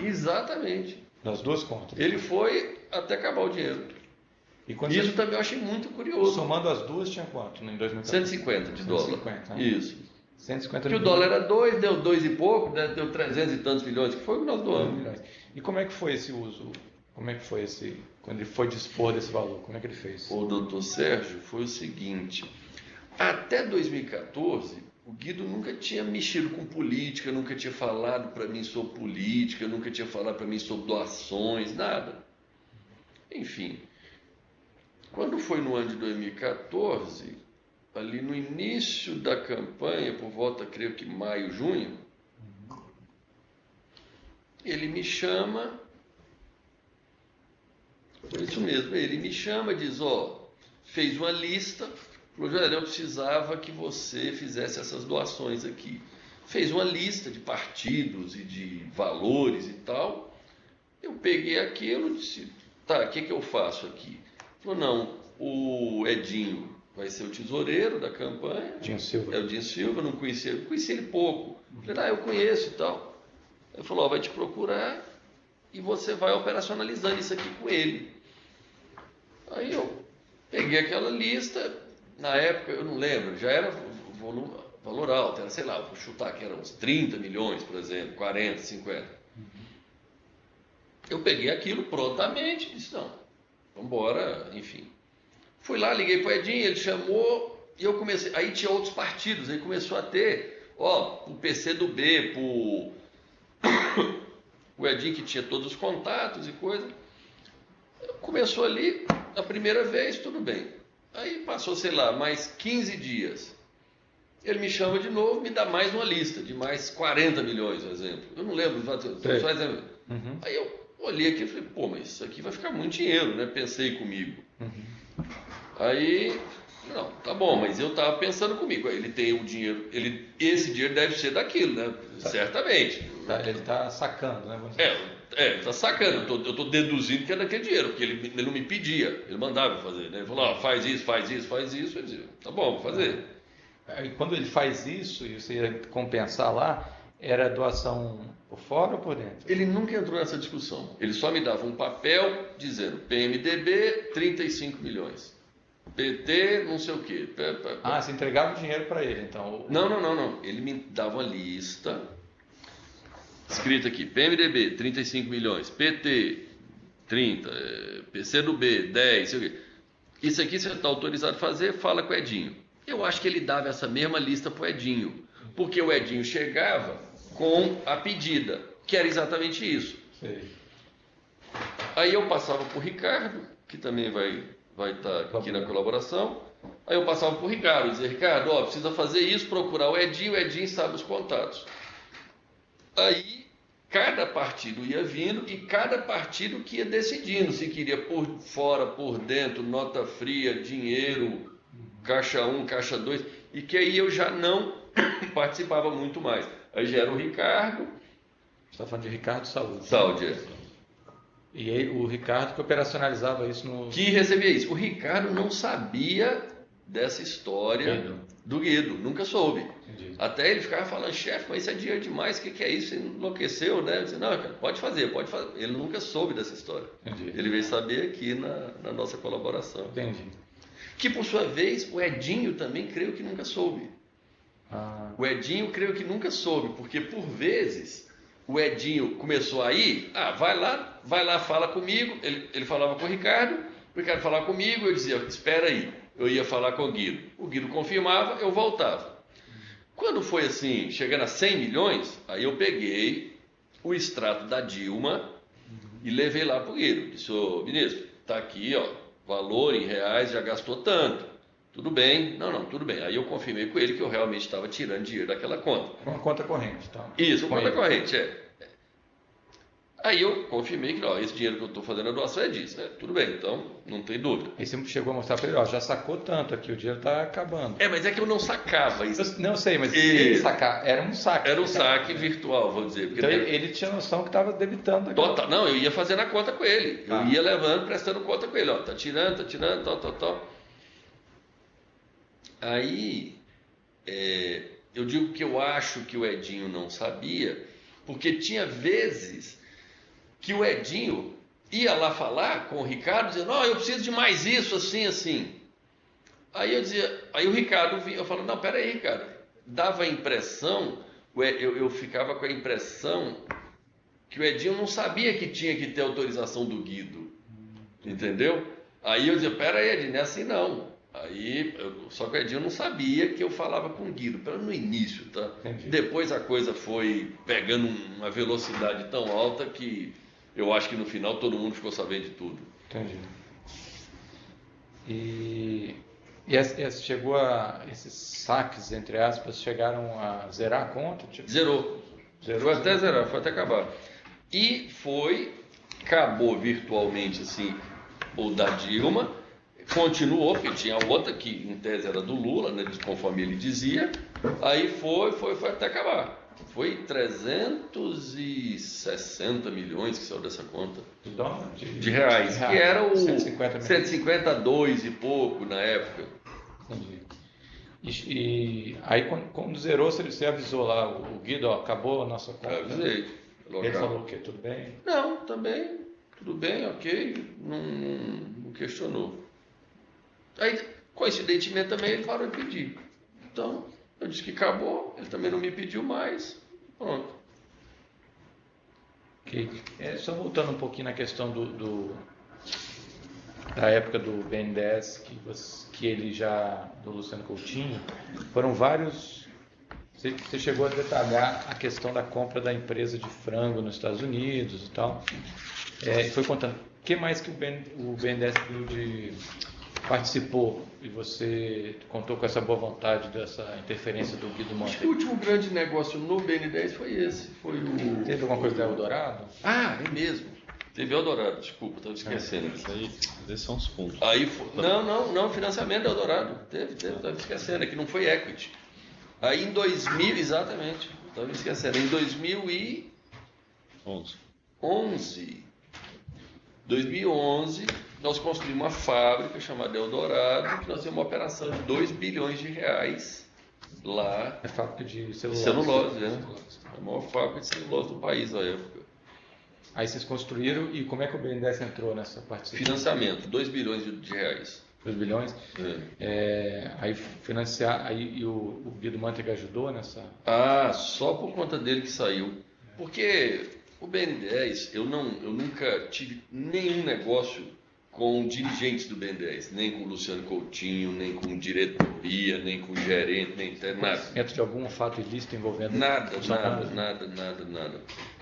Exatamente. Das duas contas. Ele foi até acabar o dinheiro. E isso também eu achei muito curioso. Somando as duas tinha quanto em 2014? 150 de dólar. 150, né? Isso. 150 Porque o dólar era 2, deu 2 e pouco, deu 300 e tantos milhões, que foi o que nós doamos. E como é que foi esse uso? Como é que foi quando ele foi dispor desse valor? Como é que ele fez? O doutor Sérgio foi o seguinte, até 2014, o Guido nunca tinha mexido com política, nunca tinha falado para mim sobre política, nunca tinha falado para mim sobre doações, nada. Enfim, quando foi no ano de 2014, ali no início da campanha, por volta, creio que maio, junho, ele me chama, foi isso mesmo, ele me chama, diz, fez uma lista, falou, José, eu precisava que você fizesse essas doações aqui. Fez uma lista de partidos e de valores e tal, eu peguei aquilo e disse, tá, o que eu faço aqui? Falou, não, o Edinho vai ser o tesoureiro da campanha. Dinho Silva. É o Dinho Silva, não conhecia ele pouco. Falei, eu conheço e tal. Ele falou, vai te procurar e você vai operacionalizando isso aqui com ele. Aí eu peguei aquela lista, na época, eu não lembro, já era valor alto, era, sei lá, vou chutar que eram uns 30 milhões, por exemplo, 40, 50. Eu peguei aquilo prontamente, disse, não, vamos embora, enfim. Fui lá, liguei para o Edinho, ele chamou e eu comecei. Aí tinha outros partidos, aí começou a ter, o PCdoB, o Edinho que tinha todos os contatos e coisa. Começou ali, a primeira vez, tudo bem. Aí passou, sei lá, mais 15 dias. Ele me chama de novo, me dá mais uma lista de mais 40 milhões, por exemplo. Eu não lembro, só exemplo. Aí eu olhei aqui e falei, mas isso aqui vai ficar muito dinheiro, né? Pensei comigo. Aí, não, tá bom, mas eu estava pensando comigo, ele tem o dinheiro, esse dinheiro deve ser daquilo, né? Certamente. Ele está sacando, né? Ele está sacando, eu estou deduzindo que é daquele dinheiro, porque ele não me pedia, ele mandava eu fazer, né? Ele falou, faz isso, eu dizia, tá bom, vou fazer. E quando ele faz isso, e você ia compensar lá, era doação por fora ou por dentro? Ele nunca entrou nessa discussão, ele só me dava um papel dizendo, PMDB, 35 milhões. PT, não sei o quê. Você entregava o dinheiro para ele, então? Não. Ele me dava uma lista, escrita aqui, PMDB, 35 milhões, PT, 30, PCdoB, 10, sei o quê. Isso aqui você está autorizado a fazer, fala com o Edinho. Eu acho que ele dava essa mesma lista para o Edinho, porque o Edinho chegava com a pedida, que era exatamente isso. Sei. Aí eu passava para o Ricardo, que também vai estar aqui na colaboração. Aí eu passava para o Ricardo, dizia, Ricardo, precisa fazer isso, procurar o Edinho sabe os contatos. Aí cada partido ia vindo e cada partido que ia decidindo se queria por fora, por dentro, nota fria, dinheiro, caixa 1, caixa 2, e que aí eu já não participava muito mais. Aí já era o Ricardo. Você está falando de Ricardo Saúde. Saúde, E aí, o Ricardo que operacionalizava isso no... Que recebia isso. O Ricardo não sabia dessa história do Guido, nunca soube. Entendi. Até ele ficava falando, chefe, mas isso é dinheiro demais, o que é isso? Você enlouqueceu, né? Eu disse, não, cara, pode fazer. Ele nunca soube dessa história. Entendi. Ele veio saber aqui na nossa colaboração. Entendi. Que, por sua vez, o Edinho também creio que nunca soube. O Edinho creio que nunca soube, porque, por vezes... O Edinho começou a ir, vai lá, fala comigo. Ele falava com o Ricardo falava comigo, eu dizia, espera aí. Eu ia falar com o Guido confirmava, eu voltava. Quando foi assim, chegando a 100 milhões, aí eu peguei o extrato da Dilma e levei lá para o Guido. Disse, ministro, está aqui, valor em reais, já gastou tanto. tudo bem. Não, tudo bem. Aí eu confirmei com ele que eu realmente estava tirando dinheiro daquela conta. Uma conta corrente, tá? Isso, Com conta ele. corrente, Aí eu confirmei que, ó, esse dinheiro que eu estou fazendo a doação é disso, né? Tudo bem, então não tem dúvida. Aí você chegou a mostrar para ele, ó, já sacou tanto aqui, o dinheiro está acabando. Mas é que eu não sacava isso. Eu não sei, mas ele sacar, era um saque. Era um saque virtual, vou dizer. Porque Então ele tinha noção que estava debitando. total, não, eu ia fazendo a conta com ele. Ah. Eu ia levando, prestando conta com ele. Ó, tá tirando, tal. Aí, eu digo que eu acho que o Edinho não sabia, porque tinha vezes que o Edinho ia lá falar com o Ricardo, dizendo, eu preciso de mais isso, assim. Aí eu dizia, aí o Ricardo vinha, eu falava, não, peraí, Ricardo. Dava a impressão, eu ficava com a impressão que o Edinho não sabia que tinha que ter autorização do Guido. Entendeu? Aí eu dizia, peraí, Edinho, não é assim não. Só que o Edinho não sabia que eu falava com o Guido, pelo no início, tá? Entendi. Depois a coisa foi pegando uma velocidade tão alta que eu acho que no final todo mundo ficou sabendo de tudo. Entendi. E chegou esses saques, entre aspas, chegaram a zerar a conta? Tipo, Zerou. Foi até zerar, foi até acabar. E acabou virtualmente assim, o da Dilma, continuou, porque tinha outra que em tese era do Lula, né, conforme ele dizia, aí foi até acabar. Foi 360 milhões que saiu dessa conta. De reais, que era o 152 e pouco na época. Entendi. E aí quando zerou, você avisou lá, o Guido, ó, acabou a nossa conta. Eu avisei. Ele falou o quê? Tudo bem? Não, também, tudo bem, ok, não questionou. Aí, coincidentemente também, ele parou de pedir. Então, eu disse que acabou, ele também não me pediu mais, pronto. Ok. Só voltando um pouquinho na questão da época do BNDES, que ele já, do Luciano Coutinho, foram vários. Você chegou a detalhar a questão da compra da empresa de frango nos Estados Unidos e tal. Foi contando. O que mais que o BNDES participou e você contou com essa boa vontade dessa interferência do Guido Acho que Mantega? o último grande negócio no BN10 foi esse. Teve alguma coisa da Eldorado? Ah, é mesmo. Teve Eldorado, desculpa, estava esquecendo. Esses são os fundos. Aí não, financiamento da Eldorado. Teve, estava esquecendo, é que não foi equity. Aí em 2000, exatamente, estava esquecendo, em 2011, nós construímos uma fábrica chamada Eldorado, que nós tínhamos uma operação de 2 bilhões de reais lá. É fábrica de celulose. Celulose, né? A maior fábrica de celulose do país na época. Aí vocês construíram e como é que o BNDES entrou nessa participação? Financiamento, 2 bilhões de reais. 2 bilhões? Aí financiar, aí o Guido Mantega ajudou nessa? Só por conta dele que saiu. Porque o BN10, eu nunca tive nenhum negócio com dirigentes do BN10, nem com o Luciano Coutinho, nem com diretoria, nem com gerente, nem nada. Conhecimento de algum fato ilícito envolvendo? Nada.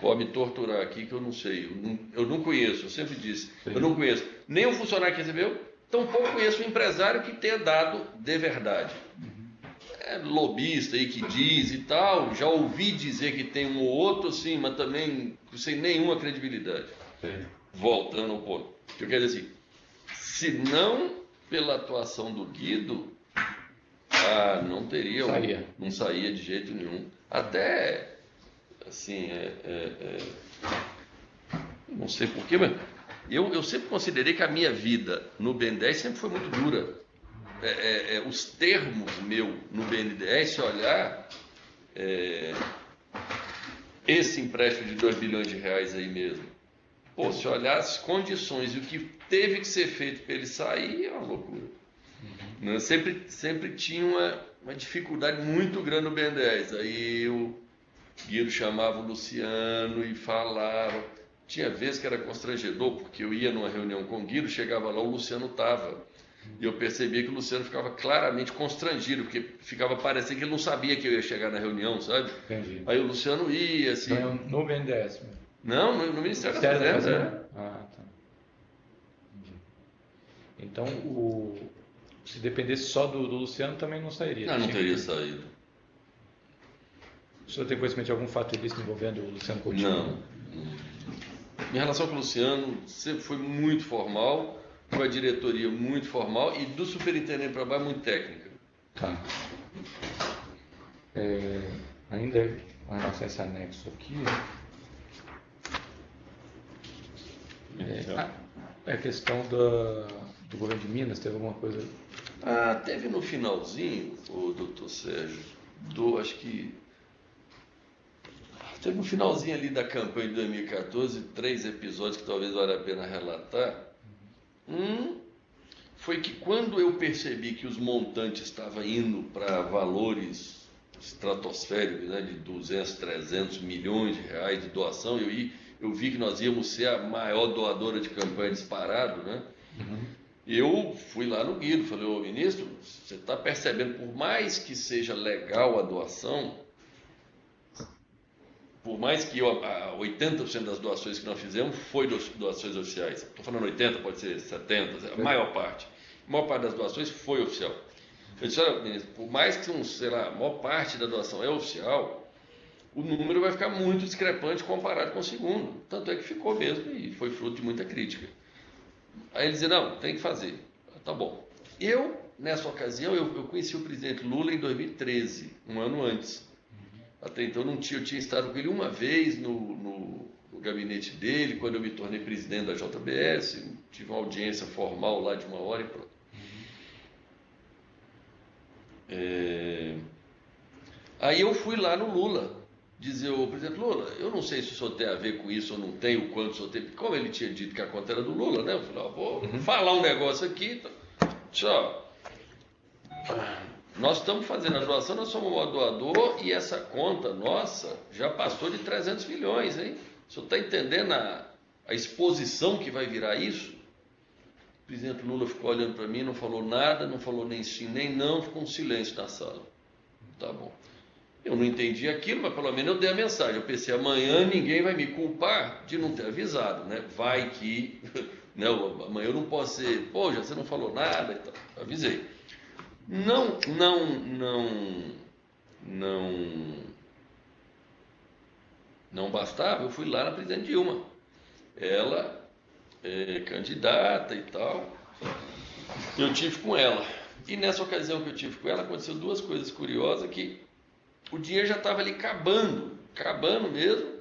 Pode me torturar aqui que eu não sei. Eu não conheço, eu sempre disse. Sim. Eu não conheço nem o funcionário que recebeu, tampouco conheço o empresário que tenha dado de verdade. É lobista aí que diz e tal. Já ouvi dizer que tem um ou outro, sim, mas também sem nenhuma credibilidade. Sim. Voltando ao ponto. Eu quero dizer assim, se não pela atuação do Guido, não teria, não saía de jeito nenhum. Até, assim, não sei porquê, mas eu sempre considerei que a minha vida no BN10 sempre foi muito dura. Os termos no BNDES, se olhar esse empréstimo de 2 bilhões de reais aí mesmo, se olhar as condições e o que teve que ser feito para ele sair, é uma loucura. Né? Sempre tinha uma dificuldade muito grande no BNDES. Aí o Guido chamava o Luciano e falava. Tinha vezes que era constrangedor, porque eu ia numa reunião com o Guido, chegava lá, o Luciano estava. E eu percebia que o Luciano ficava claramente constrangido, porque ficava parecendo que ele não sabia que eu ia chegar na reunião, sabe? Entendi. Aí o Luciano ia, assim... No BNDES mesmo? Não, no Ministério da Fazenda. Tá. Entendi. Então, se dependesse só do Luciano, também não sairia. Não teria saído. O senhor tem conhecimento de algum fato ilícito envolvendo o Luciano Coutinho? Não. Minha relação com o Luciano sempre foi muito formal, com a diretoria muito formal e do superintendente para baixo muito técnica. Tá. Ainda com relação a esse anexo aqui, a questão do governo de Minas, teve alguma coisa? Teve no finalzinho, o doutor Sérgio, acho que teve no finalzinho ali da campanha de 2014, 3 episódios que talvez valha a pena relatar. Foi que quando eu percebi que os montantes estavam indo para valores estratosféricos, né, de 200, 300 milhões de reais de doação, eu vi que nós íamos ser a maior doadora de campanha disparado, né? Eu fui lá no Guido, falei, ô ministro, você está percebendo, por mais que seja legal a doação, por mais que 80% das doações que nós fizemos foi doações oficiais. Estou falando 80%, pode ser 70%, a maior parte das doações foi oficial. Eu disse, olha, ministro, por mais que, a maior parte da doação é oficial, o número vai ficar muito discrepante comparado com o segundo. Tanto é que ficou mesmo e foi fruto de muita crítica. Aí ele dizia, não, tem que fazer. Tá bom. Nessa ocasião, eu conheci o presidente Lula em 2013, um ano antes. Até então eu tinha estado com ele uma vez no gabinete dele, quando eu me tornei presidente da JBS, tive uma audiência formal lá de 1 hora e pronto. Aí eu fui lá no Lula, dizer, ô presidente Lula, eu não sei se o senhor tem a ver com isso ou não tem, o quanto o senhor tem, como ele tinha dito que a conta era do Lula, né? Eu falei, vou falar um negócio aqui, tchau. Nós estamos fazendo a doação, nós somos o doador e essa conta nossa já passou de 300 milhões, hein? O senhor está entendendo a exposição que vai virar isso? O presidente Lula ficou olhando para mim, não falou nada, não falou nem sim, nem não, ficou um silêncio na sala. Tá bom. Eu não entendi aquilo, mas pelo menos eu dei a mensagem. Eu pensei, amanhã ninguém vai me culpar de não ter avisado, né? Vai que... Não, amanhã eu não posso ser... Pô, já você não falou nada e tal. Avisei. Não bastava, eu fui lá na presidente Dilma. Ela é candidata e tal. Eu tive com ela. E nessa ocasião que eu tive com ela, aconteceu 2 coisas curiosas, que o dinheiro já estava ali acabando mesmo.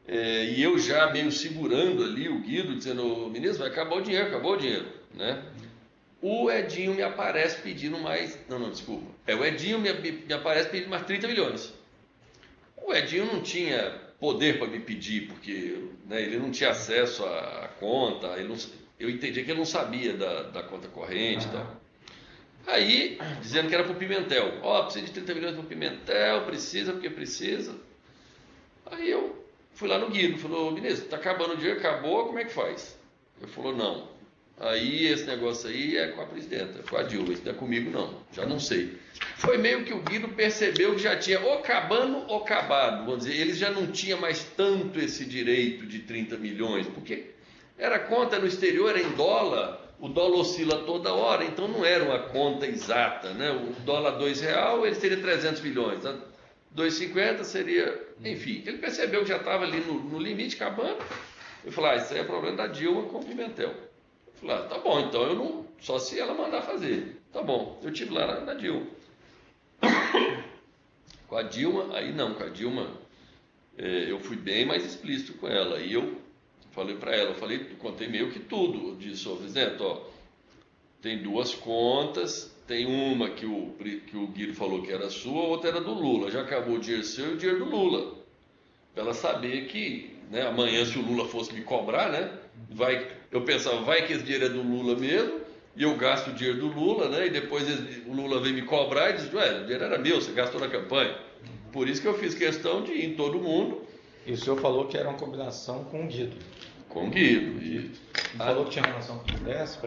E eu já meio segurando ali o Guido, dizendo, ministro, vai acabar o dinheiro, né? O Edinho me aparece pedindo mais... Não, desculpa. O Edinho me aparece pedindo mais 30 milhões. O Edinho não tinha poder para me pedir, porque, né, ele não tinha acesso à conta, eu entendi que ele não sabia da conta corrente e tal. Aí, dizendo que era para o Pimentel. Precisa de 30 milhões para o Pimentel, porque precisa. Aí eu fui lá no Guido, falou, ministro, está acabando o dinheiro, acabou, como é que faz? Ele falou, não. Aí esse negócio aí é com a presidenta, com a Dilma, isso não é comigo não, já não sei. Foi meio que o Guido percebeu que já tinha ou acabando ou acabado, vamos dizer, eles já não tinham mais tanto esse direito de 30 milhões, porque era conta no exterior, era em dólar, o dólar oscila toda hora, então não era uma conta exata, né? O dólar R$2, ele seria 300 milhões, 2,50 seria, enfim, ele percebeu que já estava ali no limite, acabando, eu falei, isso aí é problema da Dilma com o Pimentel. Eu falei, tá bom, então eu não, só se ela mandar fazer, tá bom, eu estive lá na Dilma. Com a Dilma, com a Dilma eu fui bem mais explícito com ela, e eu falei para ela, contei meio que tudo, eu disse, presidente, tem 2 contas, tem uma que o Guido falou que era sua, a outra era do Lula, já acabou o dinheiro seu e o dinheiro do Lula, para ela saber que, né, amanhã se o Lula fosse me cobrar, né, eu pensava, vai que esse dinheiro é do Lula mesmo, e eu gasto o dinheiro do Lula, né? E depois o Lula vem me cobrar e diz, o dinheiro era meu, você gastou na campanha. Por isso que eu fiz questão de ir em todo mundo. E o senhor falou que era uma combinação com o Guido. Com o Guido. E falou que tinha relação com o Décio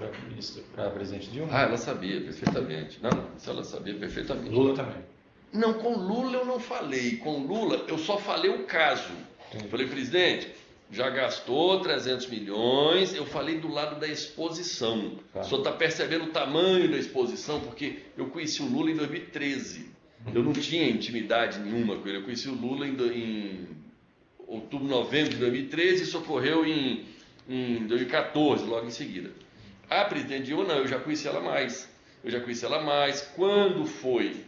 para a presidente Dilma? Ela sabia perfeitamente. Não, isso ela sabia perfeitamente. Lula também? Não, com Lula eu não falei. Com Lula eu só falei o caso. Falei, presidente, já gastou 300 milhões. Eu falei do lado da exposição. Tá. O senhor está percebendo o tamanho da exposição? Porque eu conheci o Lula em 2013. Eu não tinha intimidade nenhuma com ele. Eu conheci o Lula em outubro, novembro de 2013 e isso ocorreu em 2014, logo em seguida. A presidente Dilma, não, eu já conheci ela mais. Quando foi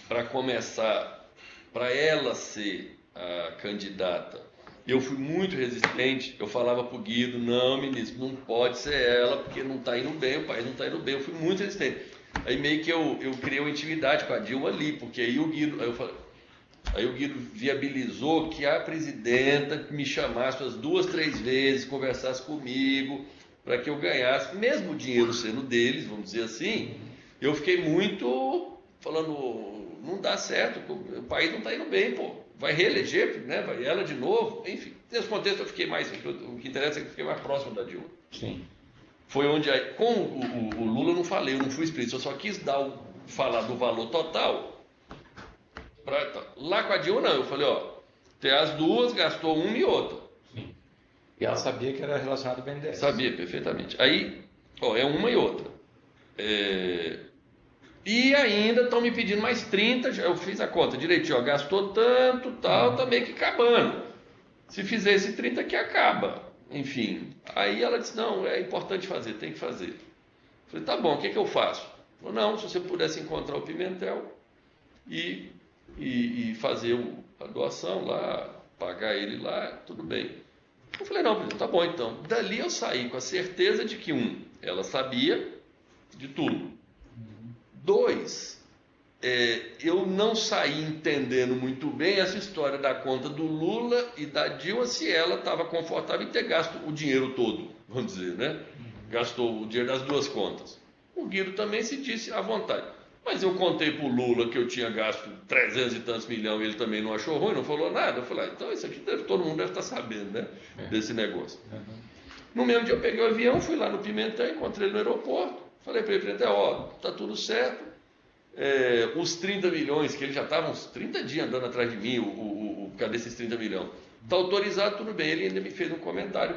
para começar, para ela ser a candidata, eu fui muito resistente. Eu falava para o Guido, não, ministro, não pode ser ela, porque não está indo bem, o país não está indo bem. Eu fui muito resistente. Aí meio que eu criei uma intimidade com a Dilma ali, porque aí o Guido, aí o Guido viabilizou que a presidenta me chamasse umas 2, 3 vezes, conversasse comigo, para que eu ganhasse, mesmo o dinheiro sendo deles, vamos dizer assim. Eu fiquei muito falando, não dá certo, o país não está indo bem, pô. Vai reeleger, né? Vai ela de novo, enfim. Nesse contexto eu fiquei mais, o que interessa é que eu fiquei mais próximo da Dilma. Sim. Foi onde, com o Lula eu não falei, eu não fui explícito, eu só quis falar do valor total. Lá com a Dilma não, eu falei, ó, tem as duas, gastou uma e outra. Sim. E ela sabia que era relacionado ao BNDES. Sabia, perfeitamente. Aí, ó, é uma e outra. E ainda estão me pedindo mais 30, eu fiz a conta direitinho, ó, gastou tanto, tal, tá meio que acabando. Se fizer esse 30 aqui, acaba. Enfim, aí ela disse, não, é importante fazer, tem que fazer. Eu falei, tá bom, o que eu faço? Falei, não, se você pudesse encontrar o Pimentel e fazer a doação lá, pagar ele lá, tudo bem. Eu falei, não, tá bom então. Dali eu saí com a certeza de que, ela sabia de tudo. 2, eu não saí entendendo muito bem essa história da conta do Lula e da Dilma, se ela estava confortável em ter gasto o dinheiro todo, vamos dizer, né? Gastou o dinheiro das duas contas. O Guido também se disse à vontade. Mas eu contei para o Lula que eu tinha gasto 300 e tantos milhões e ele também não achou ruim, não falou nada. Eu falei, então isso aqui todo mundo deve estar sabendo, né? Desse negócio. No mesmo dia eu peguei o avião, fui lá no Pimentel, encontrei ele no aeroporto. Falei para ele, Pimentel, ó, tá tudo certo. Os 30 milhões, que ele já estava uns 30 dias andando atrás de mim, cadê esses 30 milhões? Está autorizado, tudo bem. Ele ainda me fez um comentário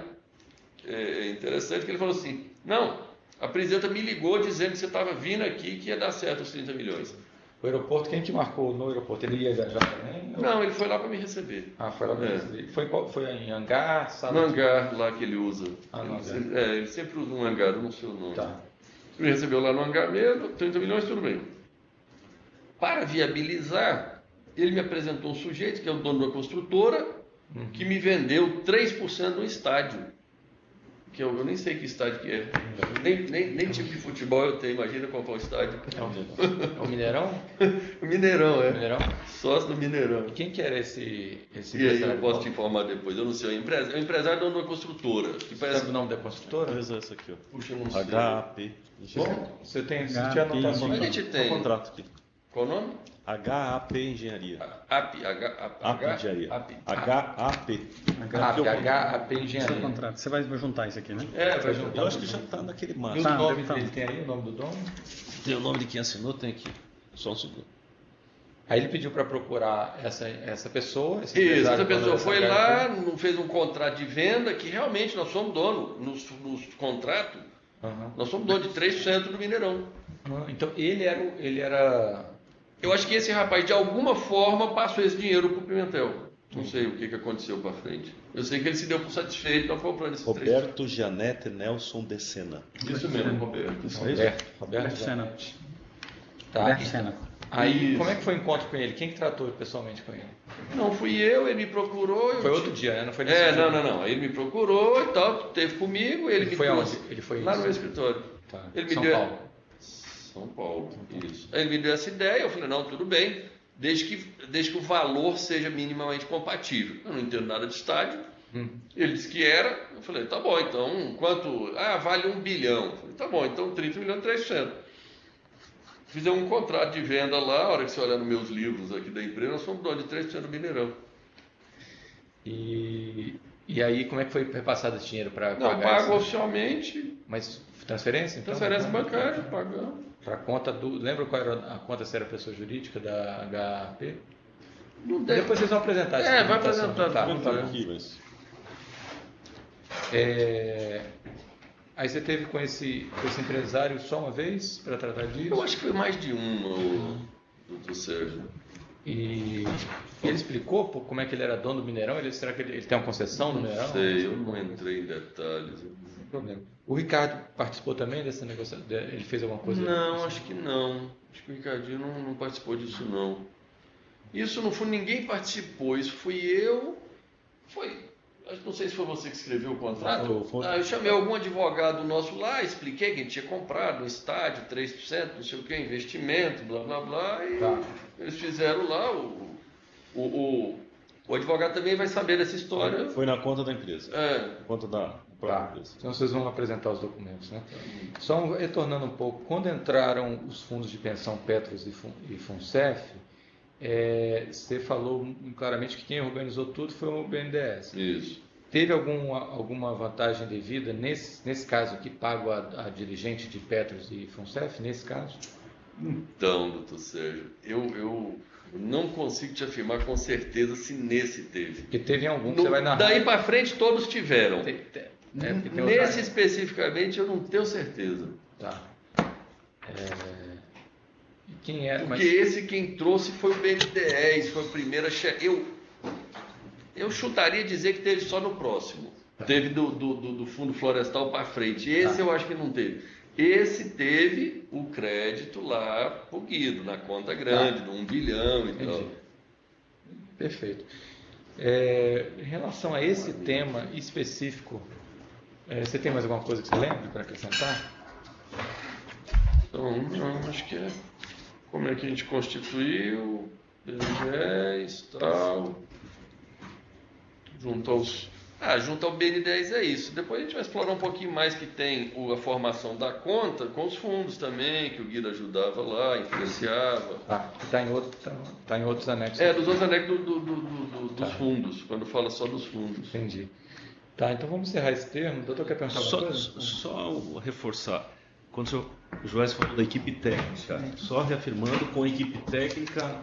interessante, que ele falou assim, não, a presidenta me ligou dizendo que você estava vindo aqui que ia dar certo os 30 milhões. O aeroporto, quem que marcou no aeroporto? Ele ia viajar também? Não, ele foi lá para me receber. Ah, foi lá para me receber. Foi em hangar? No hangar lá que ele usa. No hangar. Ele sempre usa um hangar, eu não sei o nome. Tá. Ele me recebeu lá no hangar mesmo, 30 milhões, tudo bem. Para viabilizar, ele me apresentou um sujeito, que é o dono da construtora, que me vendeu 3% do estádio. Que eu nem sei que estádio que é. Nem tipo de futebol eu tenho, imagina comprar um estádio. É o Mineirão? O Mineirão, Mineirão? Sócio do Mineirão. E quem que era esse E aí eu posso te informar depois, eu não sei. É o empresário dono da construtora. Que parece... Sabe o nome da construtora? Essa aqui, ó. Puxa, eu não sei. HAP. Bom, você tinha anotação. A gente tem. O contrato aqui. Qual o nome? HAP Engenharia. AP Engenharia. AP. HAP. HAP Engenharia. Seu contrato. Você vai juntar isso aqui, né? Vai juntar. Eu acho que já está naquele E mapa. o Tá, nome tá. dele tem aí, o nome do dono? Tem o nome de quem assinou, tem aqui. Só um segundo. Aí ele pediu para procurar essa pessoa. Isso, essa empresário, pessoa dono foi dessa lá, HAP. não fez um contrato de venda, que realmente nós somos dono. Nos contratos, nós somos dono de 3% do Mineirão. Então ele era. Eu acho que esse rapaz, de alguma forma, passou esse dinheiro para o Pimentel. Não sei o que aconteceu para frente. Eu sei que ele se deu por satisfeito, nós comprando esses 3%. Roberto Janete Nelson de Sena. Isso mesmo, Roberto. Roberto Senna. Tá. Roberto Senna. Aí, Isso. como é que foi o encontro com ele? Quem que tratou pessoalmente com ele? Não fui eu, ele me procurou. Foi outro dia, né? Não foi nesse dia. Não. Aí ele me procurou e tal, esteve comigo, ele me Foi trouxe. aonde? Ele foi lá no meu escritório. Tá. Ele me São deu... Paulo. São Paulo, isso. Aí ele me deu essa ideia, eu falei, não, tudo bem, desde que o valor seja minimamente compatível. Eu não entendo nada de estádio. Ele disse que era, eu falei, tá bom, então, quanto? Ah, vale 1 bilhão. Eu falei, tá bom, então 30 milhões, 3%. Fizemos um contrato de venda lá, a hora que você olhar nos meus livros aqui da empresa, nós somos donos de 3% do Mineirão. E aí, como é que foi repassado esse dinheiro para Não, pagar? pago oficialmente, Mas transferência? Então? transferência bancária, pagamos. Para conta do. Lembra qual era a conta se era pessoa jurídica da HAP? Não deve. Depois vocês vão apresentar essa Vai documentação. apresentar. Tá. Não está aqui, mas... Aí você teve com esse empresário só uma vez para tratar disso? Eu acho que foi mais de uma, o doutor Sérgio. E ele explicou como é que ele era dono do Mineirão? Será que ele tem uma concessão no Mineirão? Não sei, eu não entrei em detalhes. Não problema. O Ricardo participou também dessa negociação? Ele fez alguma coisa? Não, acho que não. Acho que o Ricardinho não participou disso, não. Isso, no fundo, ninguém participou. Isso fui eu. Não sei se foi você que escreveu o contrato. Eu chamei algum advogado nosso lá, expliquei que a gente tinha comprado um estádio, 3%, não sei o que, investimento, blá, blá, blá. E eles fizeram lá. O advogado também vai saber dessa história. Foi na conta da empresa. Conta da própria empresa. Então vocês vão apresentar os documentos, né? Só retornando um pouco, quando entraram os fundos de pensão Petros e Funcef, você falou claramente que quem organizou tudo foi o BNDES. Isso. Teve alguma vantagem devida nesse caso aqui, pago a dirigente de Petros e Funcef, nesse caso? Então, doutor Sérgio, eu não consigo te afirmar com certeza se nesse teve. Porque teve algum que você vai narrar. Daí para frente todos tiveram. Nesse outro... especificamente eu não tenho certeza. Tá. Quem era? Porque esse quem trouxe foi o BNDES, foi a primeira eu chutaria dizer que teve só no próximo. Teve do Fundo Florestal para frente. Esse eu acho que não teve. Esse teve o crédito lá pro Guido, na conta grande, de 1 bilhão e tal. Perfeito. Em relação a esse tema específico, você tem mais alguma coisa que você lembre para acrescentar? Então, não, acho que como é que a gente constituiu, BNDES, tal, junto ao BNDES é isso. Depois a gente vai explorar um pouquinho mais que tem a formação da conta com os fundos também, que o Guido ajudava lá, influenciava. Está em outros anexos. Dos outros anexos dos fundos, quando fala só dos fundos. Entendi. Tá, então vamos encerrar esse termo. O doutor quer perguntar alguma coisa? Só reforçar. Quando o Joás falou da equipe técnica, só reafirmando, com a equipe técnica,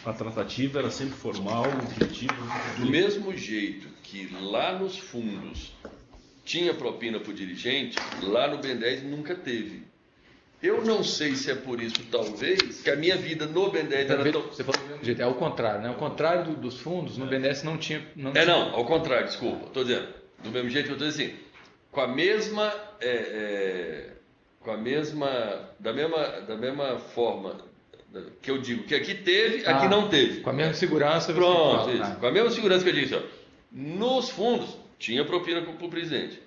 a tratativa era sempre formal, objetiva. Do mesmo jeito que lá nos fundos tinha propina para o dirigente, lá no BNDES nunca teve. Eu não sei se é por isso, talvez, que a minha vida no BNDES era tão... Você falou do mesmo jeito, é o contrário, né? Ao contrário dos fundos, no BNDES não tinha... Não, ao contrário, desculpa, estou dizendo. Do mesmo jeito que eu estou dizendo assim, da mesma forma que eu digo que aqui teve, aqui não teve. Com a mesma segurança. Pronto, isso. Com a mesma segurança que eu disse. Nos fundos, tinha propina para o presidente.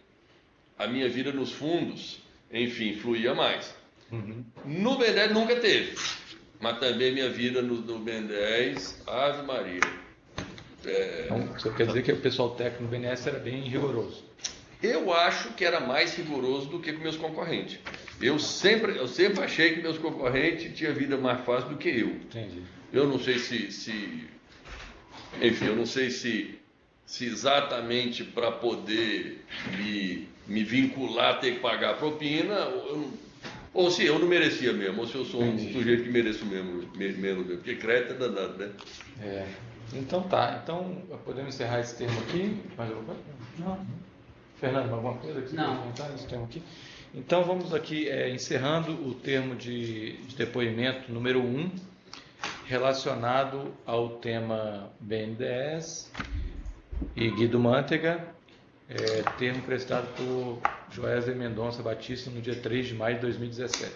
A minha vida nos fundos, enfim, fluía mais. Uhum. No BNDES nunca teve. Mas também minha vida no BNDES, Ave Maria. Então, você quer dizer que o pessoal técnico no BNDES era bem rigoroso? Eu acho que era mais rigoroso do que com meus concorrentes. Eu sempre achei que meus concorrentes tinham vida mais fácil do que eu. Entendi. Eu não sei enfim, eu não sei se exatamente para poder me vincular, ter que pagar a propina, ou se eu não merecia mesmo, ou se eu sou um sujeito que mereço mesmo, porque crédito é danado, né? Então tá, podemos encerrar esse termo aqui. Mais alguma coisa? Não. Fernando, alguma coisa que você quer comentar nesse termo aqui? Então vamos aqui encerrando o termo de depoimento número 1, relacionado ao tema BNDES e Guido Mantega, termo prestado por Joésley Mendonça Batista no dia 3 de maio de 2017.